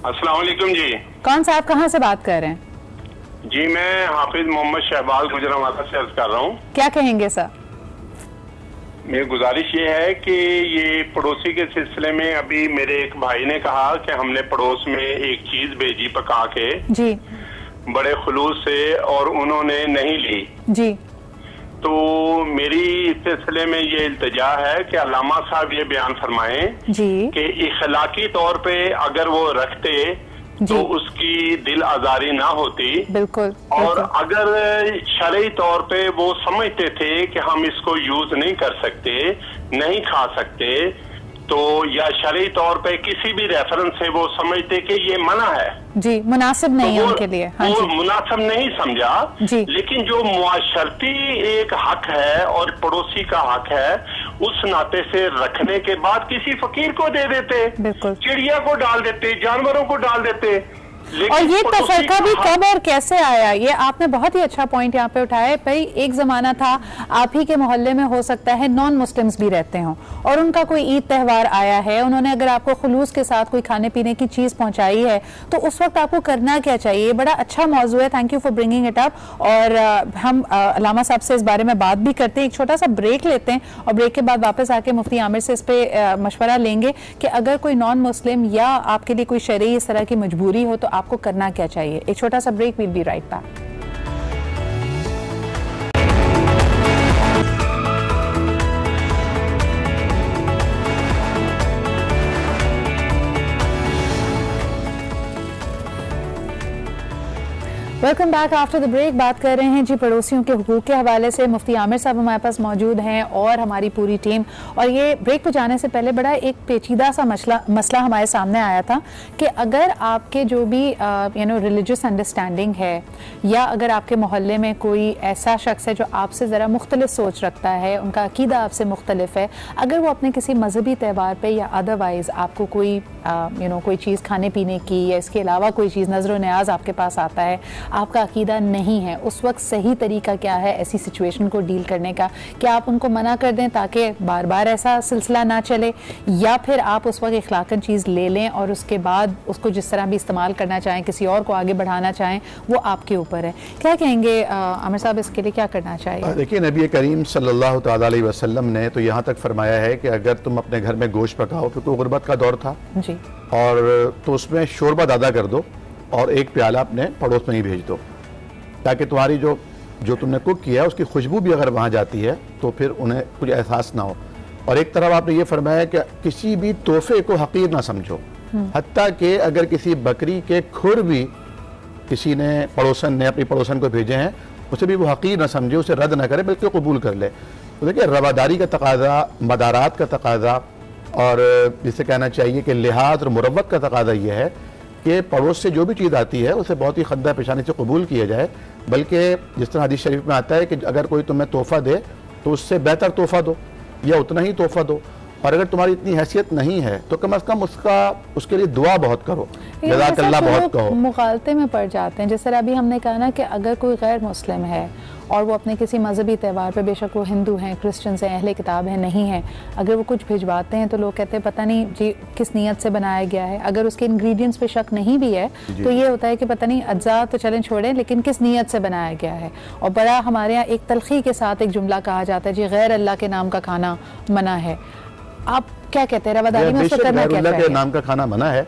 अस्सलाम वालेकुम जी। कौन सा, आप कहाँ से बात कर रहे हैं? जी मैं हाफिज मोहम्मद शहबाज गुजरावाला से अर्ज कर रहा हूँ। क्या कहेंगे सर? मेरी गुजारिश ये है कि ये पड़ोसी के सिलसिले में अभी मेरे एक भाई ने कहा कि हमने पड़ोस में एक चीज भेजी पका के जी बड़े खुलूस से और उन्होंने नहीं ली जी, तो मेरी इस सिलसिले में ये इल्तिजा है कि अल्लामा साहब ये बयान फरमाएं जी कि इखलाकी तौर पे अगर वो रखते तो उसकी दिल आजारी ना होती। बिल्कुल। और अगर शरई तौर पे वो समझते थे कि हम इसको यूज नहीं कर सकते, नहीं खा सकते, तो या शरई तौर पे किसी भी रेफरेंस से वो समझते कि ये मना है जी, मुनासिब नहीं है उनके लिए। हाँ वो जी। मुनासिब नहीं समझा जी। लेकिन जो मुआशरती एक हक है और पड़ोसी का हक है, उस नाते से रखने के बाद किसी फकीर को दे देते, बिल्कुल, चिड़िया को डाल देते, जानवरों को डाल देते। और ये तफरका भी कब और कैसे आया, ये आपने बहुत ही अच्छा पॉइंट यहाँ पे उठाया। भाई एक जमाना था आप ही के मोहल्ले में हो सकता है नॉन मुस्लिम्स भी रहते हों और उनका कोई ईद त्यौहार आया है, उन्होंने अगर आपको खुलूस के साथ कोई खाने पीने की चीज पहुंचाई है तो उस वक्त आपको करना क्या चाहिए। बड़ा अच्छा मौजू है, thank you for bringing it up. और हम अल्लामा साहब से इस बारे में बात भी करते हैं। एक छोटा सा ब्रेक लेते हैं और ब्रेक के बाद वापस आके मुफ्ती आमिर से इस पे मशवरा लेंगे कि अगर कोई नॉन मुस्लिम या आपके लिए कोई शरई इस तरह की मजबूरी हो तो आपको करना क्या चाहिए। एक छोटा सा break, will be right back. Welcome back after the break. बात कर रहे हैं जी पड़ोसियों के हुकूक के हवाले से। मुफ्ती आमिर साहब हमारे पास मौजूद हैं और हमारी पूरी टीम। और ये ब्रेक पे जाने से पहले बड़ा एक पेचीदा सा मसला हमारे सामने आया था कि अगर आपके जो भी रिलीजियस अंडरस्टैंडिंग है या अगर आपके मोहल्ले में कोई ऐसा शख्स है जो आपसे ज़रा मुख्तलिफ सोच रखता है, उनका अकीदा आपसे मुख्तलिफ है, अगर वो अपने किसी मजहबी त्यौहार पर या अदरवाइज़ आपको कोई कोई चीज़ खाने पीने की या इसके अलावा कोई चीज़ नज़र न्याज आपके पास आता है, आपका अकीदा नहीं है, उस वक्त सही तरीका क्या है ऐसी सिचुएशन को डील करने का? क्या आप उनको मना कर दें ताकि बार बार ऐसा सिलसिला ना चले, या फिर आप उस वक्त इखलाकन चीज़ ले लें और उसके बाद उसको जिस तरह भी इस्तेमाल करना चाहें, किसी और को आगे बढ़ाना चाहें, वो आपके ऊपर है। क्या कहेंगे आमिर साहब, इसके लिए क्या करना चाहिए? देखिए, नबी करीम सल्लल्लाहु तआला अलैहि वसल्लम ने तो यहाँ तक फरमाया है कि अगर तुम अपने घर में गोश्त पकाओ, क्योंकि गुर्बत का दौर था जी, और तो उसमें शोरबा ज़्यादा कर दो और एक प्याला अपने पड़ोस में ही भेज दो, ताकि तुम्हारी जो तुमने कुक किया है उसकी खुशबू भी अगर वहाँ जाती है तो फिर उन्हें कुछ एहसास ना हो। और एक तरफ आपने ये फरमाया कि किसी भी तोहफे को हकीर ना समझो, हत्ता कि अगर किसी बकरी के खुर भी किसी ने पड़ोसन ने अपनी पड़ोसन को भेजे हैं, उसे भी वो हकीर ना समझे, उसे रद्द ना करे बल्कि कबूल कर ले। तो देखिए, रवादारी का तकाजा, मदारात का तकाजा और जिसे कहना चाहिए कि लिहाज और मुरव्वत का तकाजा ये है कि पड़ोस से जो भी चीज़ आती है उसे बहुत ही खद्दा पेशानी से कबूल किया जाए। बल्कि जिस तरह हदीस शरीफ में आता है कि अगर कोई तुम्हें तोहफ़ा दे तो उससे बेहतर तोहफ़ा दो या उतना ही तोहफ़ा दो, और अगर तुम्हारी इतनी हैसियत नहीं है तो कम अज़ कम उसके लिए दुआ बहुत करो, जज़ाकल्लाह बहुत कहो। मुखालते में पड़ जाते हैं। जैसे अभी हमने कहा ना कि अगर कोई गैर मुस्लिम है और वो अपने किसी मजहबी त्यौहार पे, बेशक वो हिंदू हैं, क्रिश्चियंस हैं, अहले किताब हैं, नहीं हैं, अगर वो कुछ भिजवाते हैं तो लोग कहते हैं पता नहीं जी किस नीयत से बनाया गया है। अगर उसके इंग्रेडिएंट्स पे शक नहीं भी है तो ये होता है कि पता नहीं अज्जा तो चलें छोड़ें, लेकिन किस नीयत से बनाया गया है। और बड़ा हमारे यहाँ एक तलखी के साथ एक जुमला कहा जाता है जी, गैर अल्लाह के नाम का खाना मना है। आप क्या कहते हैं, रवादारी में उसको करना क्या चाहिए? नाम का खाना मना है।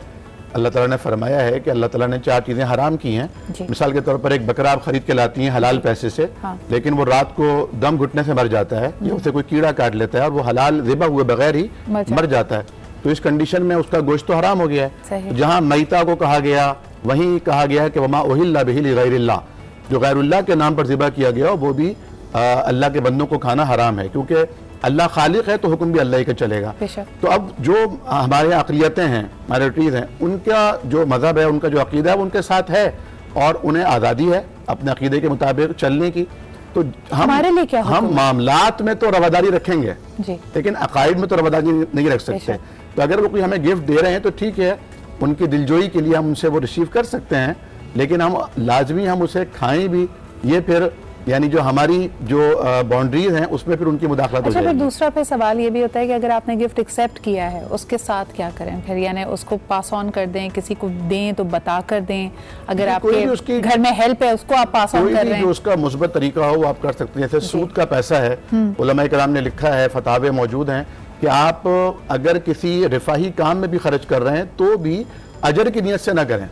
अल्लाह ताला ने फरमाया है कि अल्लाह ताला ने 4 चीज़ें हराम की हैं। मिसाल के तौर पर एक बकरा आप खरीद के लाती हैं हलाल पैसे से, लेकिन वो रात को दम घुटने से मर जाता है या उसे कोई कीड़ा काट लेता है और वो हलाल ज़िबा हुए बगैर ही मर जाता है, तो इस कंडीशन में उसका गोश्त तो हराम हो गया है। जहाँ मैता को कहा गया वहीं कहा गया है कि वमा उहिल्ला बिही लिगैरिल्लाह, जो गैरुल्लाह के नाम पर ज़िबा किया गया वो भी अल्लाह के बंदों को खाना हराम है, क्योंकि अल्लाह खालिक है तो हुक्म भी अल्लाह ही का चलेगा। तो अब जो हमारे अक़लियतें हैं, माइनॉरिटीज़ हैं, उनका जो मज़हब है, उनका जो अक़ीदा है वो उनके साथ है और उन्हें आज़ादी है अपने अक़ीदे के मुताबिक चलने की। तो हमारे लिए क्या हम मामलात में तो रवादारी रखेंगे लेकिन अक़ाइद में तो रवादारी नहीं रख सकते। तो अगर वो कोई हमें गिफ्ट दे रहे हैं तो ठीक है, उनकी दिलजोई के लिए हम उनसे वो रिसीव कर सकते हैं, लेकिन हम लाजमी हम उसे खाएं भी, ये फिर यानी जो हमारी जो बाउंड्रीज हैं उसमें फिर उनकी मुदाखलत हो जाएगी। फिर दूसरा फिर सवाल ये भी होता है कि अगर आपने गिफ्ट एक्सेप्ट किया है उसके साथ क्या करें फिर? यानी उसको पास ऑन कर दें, किसी को दें तो बता कर दें, अगर आपके घर में हेल्प है उसको आप पास ऑन कर रहे हैं, जो उसका मुस्बत तरीका हो वो आप कर सकते हैं। जैसे सूद का पैसा है, उलमा इकराम ने लिखा है, फतावे मौजूद हैं कि आप अगर किसी रिफाही काम में भी खर्च कर रहे हैं तो भी अजर की नीयत से ना करें।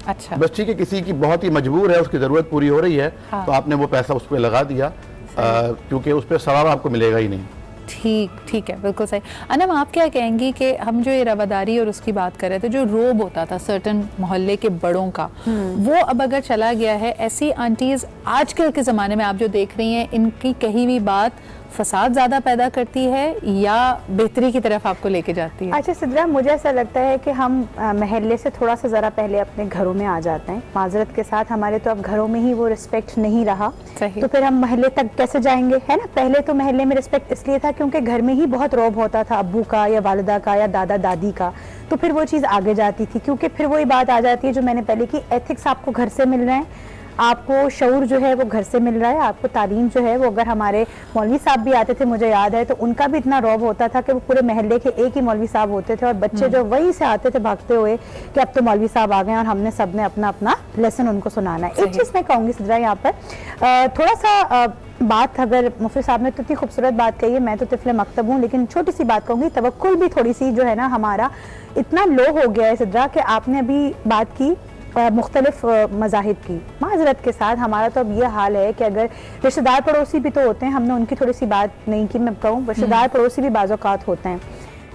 अच्छा, बस ठीक है, किसी की बहुत ही मजबूर है, उसकी ज़रूरत पूरी हो रही है तो आपने वो पैसा उस पर लगा दिया, क्योंकि उस पर सवाब आपको मिलेगा ही नहीं। ठीक है, बिल्कुल सही। अनम, आप क्या कहेंगी कि हम जो ये रवादारी और उसकी बात कर रहे थे, जो रोब होता था सर्टन मोहल्ले के बड़ों का, वो अब अगर चला गया है, ऐसी आंटीज आजकल के ज़माने में आप जो देख रही हैं, इनकी कही हुई बात फसाद ज़्यादा पैदा करती है या बेहतरी की तरफ आपको लेके जाती है? अच्छा सिद्रा, मुझे ऐसा लगता है कि हम महल्ले से थोड़ा सा ज़रा पहले अपने घरों में आ जाते हैं। माजरत के साथ हमारे तो अब घरों में ही वो रिस्पेक्ट नहीं रहा, तो फिर हम महल्ले तक कैसे जाएंगे, है ना? पहले तो महल्ले में रिस्पेक्ट इसलिए था क्योंकि घर में ही बहुत रौब होता था अब्बू का या वालिदा का या दादा दादी का, तो फिर वो चीज़ आगे जाती थी, क्योंकि फिर वही बात आ जाती है जो मैंने पहले की, एथिक्स आपको घर से मिल रहे हैं, आपको शऊर जो है वो घर से मिल रहा है, आपको तालीम जो है वो, अगर हमारे मौलवी साहब भी आते थे मुझे याद है, तो उनका भी इतना रौब होता था कि वो पूरे महल्ले के एक ही मौलवी साहब होते थे और बच्चे जो वहीं से आते थे भागते हुए कि अब तो मौलवी साहब आ गए और हमने सब ने अपना अपना लेसन उनको सुनाना है। एक चीज़ मैं कहूँगी सिद्रा यहाँ पर थोड़ा सा बात, अगर मुफ्ती साहब ने तो इतनी खूबसूरत बात कही है, मैं तो तिफले मकतब हूँ, लेकिन छोटी सी बात कहूँगी, तवक्कुल भी थोड़ी सी जो है ना हमारा इतना लो हो गया है सिद्रा, कि आपने अभी बात की मुख्तलिफ मज़ाहिब की, माजरत के साथ हमारा तो अब ये हाल है कि अगर रिश्तेदार पड़ोसी भी तो होते हैं, हमने उनकी थोड़ी सी बात नहीं की, मैं कहूँ रिश्तेदार पड़ोसी भी बाज़ औक़ात होते हैं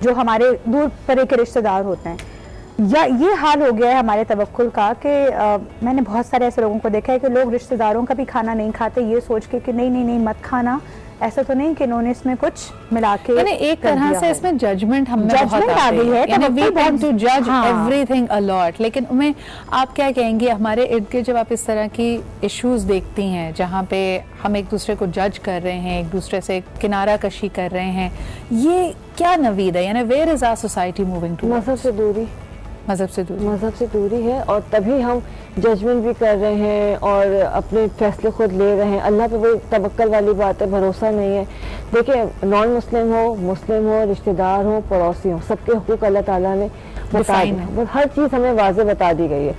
जो हमारे दूर परे के रिश्तेदार होते हैं, या ये हाल हो गया है हमारे तवक्कुल का कि मैंने बहुत सारे ऐसे लोगों को देखा है कि लोग रिश्तेदारों का भी खाना नहीं खाते ये सोच के कि नहीं नहीं नहीं मत खाना, ऐसा तो नहीं कि इन्होंने इसमें कुछ मिला के, यानी एक तरह से इसमें जजमेंट हमें बहुत आ गई है, यानी वी टेंड टू जज एवरीथिंग अ लॉट। लेकिन उन्हें आप क्या कहेंगे, हमारे इर्द गिर्द जब आप इस तरह की इश्यूज देखती हैं जहाँ पे हम एक दूसरे को जज कर रहे हैं, एक दूसरे से किनारा कशी कर रहे हैं, ये क्या नवीद है, यानी where is our society moving to? मजहब से दूरी, मजहब से दूरी है, और तभी हम जजमेंट भी कर रहे हैं और अपने फैसले खुद ले रहे हैं। अल्लाह पे वो तवक्कल वाली बात है, भरोसा नहीं है। देखिए, नॉन मुस्लिम हो, मुस्लिम हो, रिश्तेदार हो, पड़ोसी हो, सबके हुकूक अल्लाह ताला ने बता दिए, हर चीज़ हमें वाज़े बता दी गई है।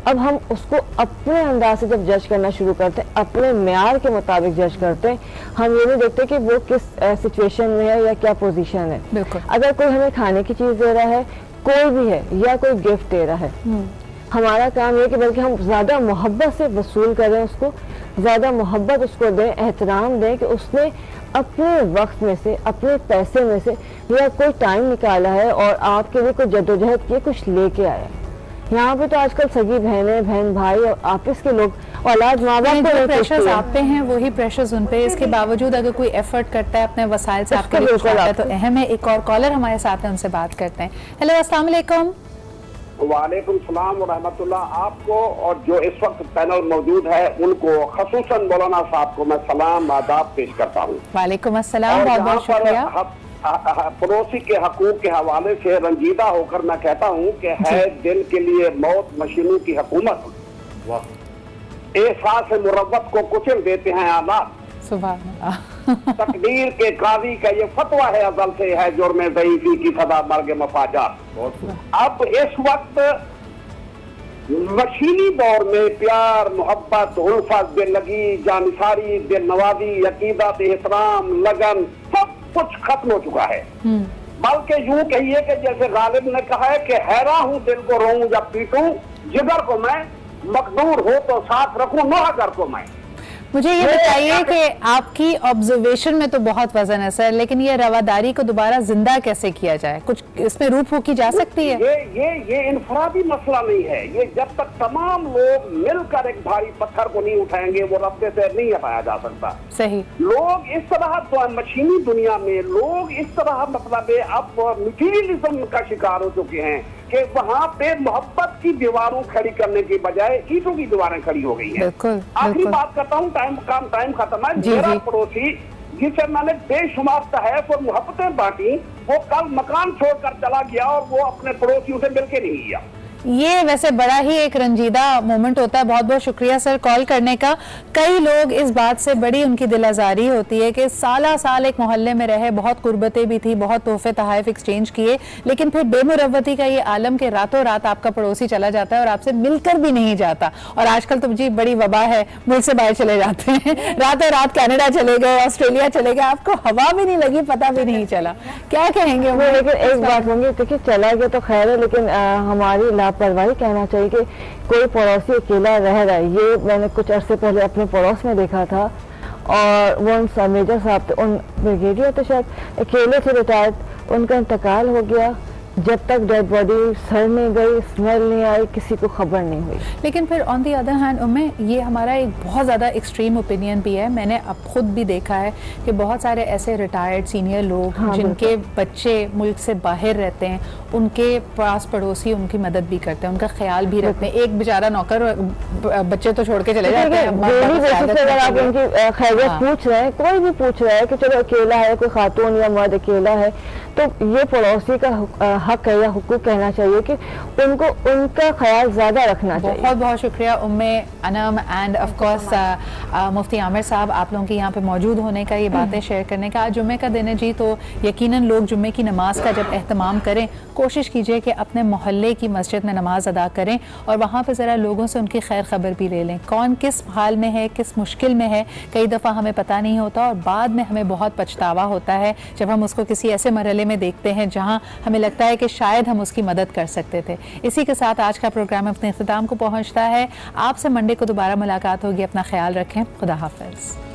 अब हम उसको अपने अंदाज से जब जज करना शुरू करते हैं, अपने म्यार के मुताबिक जज करते हैं, हम ये नहीं देखते कि वो किस सिचुएशन में है या क्या पोजीशन है। अगर कोई हमें खाने की चीज़ दे रहा है, कोई भी है, या कोई गिफ्ट दे रहा है, हमारा काम है कि बल्कि हम ज्यादा मोहब्बत से वसूल करें, उसको ज्यादा मोहब्बत उसको दें, एहतराम दें कि उसने अपने वक्त में से, अपने पैसे में से या कोई टाइम निकाला है और आपके लिए कोई जद्दोजहद किए, कुछ लेके आया। यहाँ पे तो आजकल सगी बहनें, बहन भाई और आपस के लोग, औलाद, माँ बाप को प्रेशर्स आप पे हैं, वही प्रेशर्स उन पे। इसके बावजूद अगर कोई एफर्ट करता है अपने वसाइल से आपके लिए कुछ करता है तो अहम है। एक और कॉलर हमारे साथ है, उनसे बात करते हैं। हेलो, अस्सलाम वालेकुम। वालेकुम सलाम व रहमतुल्लाह। आपको और जो इस वक्त पैनल मौजूद है उनको, खसूसन मौलाना साहब को मैं सलाम आदाब पेश करता हूँ। वालेकुम अस्सलाम, बहुत बहुत शुक्रिया। पड़ोसी के हकूक के हवाले से रंजीदा होकर मैं कहता हूँ कि है दिल के लिए मौत मशीनों की हुकूमत, एहसास मुरव्वत को कुचल देते हैं आलात। तकदीर के काजी का ये फतवा है अज़ल से है जुर्म ज़ईफ़ी की सदा मर्ग मफाजात। अब इस वक्त मशीनी दौर में प्यार, मोहब्बत, उल्फत, दिललगी, जानिसारी, दिल नवाजी, अकीदत, एहतराम, लगन सब कुछ खत्म हो चुका है। बल्कि यूं कहिए कि जैसे गालिब ने कहा है कि हैरान हूँ दिल को रोऊं या पीटूं, जिगर को मैं मकदूर हो तो साथ रखूं नौहगर को मैं। मुझे ये बताइए कि आपकी ऑब्जर्वेशन में तो बहुत वजन है सर, लेकिन ये रवादारी को दोबारा जिंदा कैसे किया जाए, कुछ इसमें रूप फूकी जा सकती है? ये इनफरादी मसला नहीं है। ये जब तक तमाम लोग मिलकर एक भारी पत्थर को नहीं उठाएंगे वो रास्ते से नहीं हटाया जा सकता। सही। लोग इस तरह तो मशीनी दुनिया में लोग इस तरह मतलब अब मटीरियलिज्म का शिकार हो चुके हैं कि वहाँ पे मोहब्बत की दीवारों खड़ी करने की बजाय ईंटों की दीवारें खड़ी हो गई हैं। आखिरी बात करता हूँ, टाइम खत्म है। मेरा पड़ोसी जिसे मैंने बेशुमार तहफ़ और मोहब्बतें बांटी, वो कल मकान छोड़कर चला गया और वो अपने पड़ोसियों से मिलके नहीं गया। ये वैसे बड़ा ही एक रंजीदा मोमेंट होता है। बहुत बहुत शुक्रिया सर कॉल करने का। कई लोग इस बात से बड़ी उनकी दिल आज़ारी होती है कि साला साल एक मोहल्ले में रहे, बहुत कुर्बतें भी थी, बहुत तोहफे तहाइफ एक्सचेंज किए, लेकिन फिर बेमुरव्वती का ये आलम के रातों रात आपका पड़ोसी चला जाता है और आपसे मिलकर भी नहीं जाता। और आजकल तो जी बड़ी वबा है, मुल्क से बाहर चले जाते हैं, रातों रात कनाडा चले गए, ऑस्ट्रेलिया चले गए, आपको हवा भी नहीं लगी, पता भी नहीं चला। क्या कहेंगे? लेकिन एक बात होंगी, देखिए चला गया तो खैर है, लेकिन हमारी लापरवाही कहना चाहिए कि कोई पड़ोसी अकेला रह रहा है। ये मैंने कुछ अरसे पहले अपने पड़ोस में देखा था और वो मेजर साहब थे, उन ब्रिगेडियर तो शायद अकेले थे, रिटायर्ड, उनका इंतकाल हो गया। जब तक डेड बॉडी सड़ नहीं गई, स्मेल नहीं आई, किसी को खबर नहीं हुई। लेकिन फिर ऑन दी अदर हैंड उम्में ये हमारा एक बहुत ज़्यादा एक्सट्रीम ओपिनियन भी है। मैंने अब खुद भी देखा है कि बहुत सारे ऐसे रिटायर्ड सीनियर लोग जिनके बच्चे मुल्क से बाहर रहते हैं, उनके पास पड़ोसी उनकी मदद भी करते हैं, उनका ख्याल भी रखते हैं। एक बेचारा नौकर बच्चे तो छोड़ के चले जाते हैं। अगर आप उनकी खैरियत पूछ रहे हैं, कोई भी पूछ रहा है कि चलो अकेला है, कोई खातून या मर्द अकेला है, तो ये पड़ोसी का हक है या हुकूक कहना चाहिए कि उनको उनका ख्याल ज्यादा रखना चाहिए। बहुत बहुत शुक्रिया उम्मे अनम एंड ऑफ कोर्स मुफ्ती आमिर साहब, आप लोगों के यहाँ पे मौजूद होने का, ये बातें शेयर करने का। आज जुम्मे का दिन है जी, तो यकीनन लोग जुम्मे की नमाज का जब एहतमाम करें, कोशिश कीजिए कि अपने मोहल्ले की मस्जिद में नमाज अदा करें और वहाँ पर ज़रा लोगों से उनकी खैर खबर भी ले लें। कौन किस हाल में है, किस मुश्किल में है, कई दफ़ा हमें पता नहीं होता और बाद में हमें बहुत पछतावा होता है जब हम उसको किसी ऐसे मरहले में देखते हैं जहाँ हमें लगता है कि शायद हम उसकी मदद कर सकते थे। इसी के साथ आज का प्रोग्राम अपने इख्तिताम को पहुँचता है। आपसे मंडे को दोबारा मुलाकात होगी। अपना ख्याल रखें। खुदा हाफ़िज़।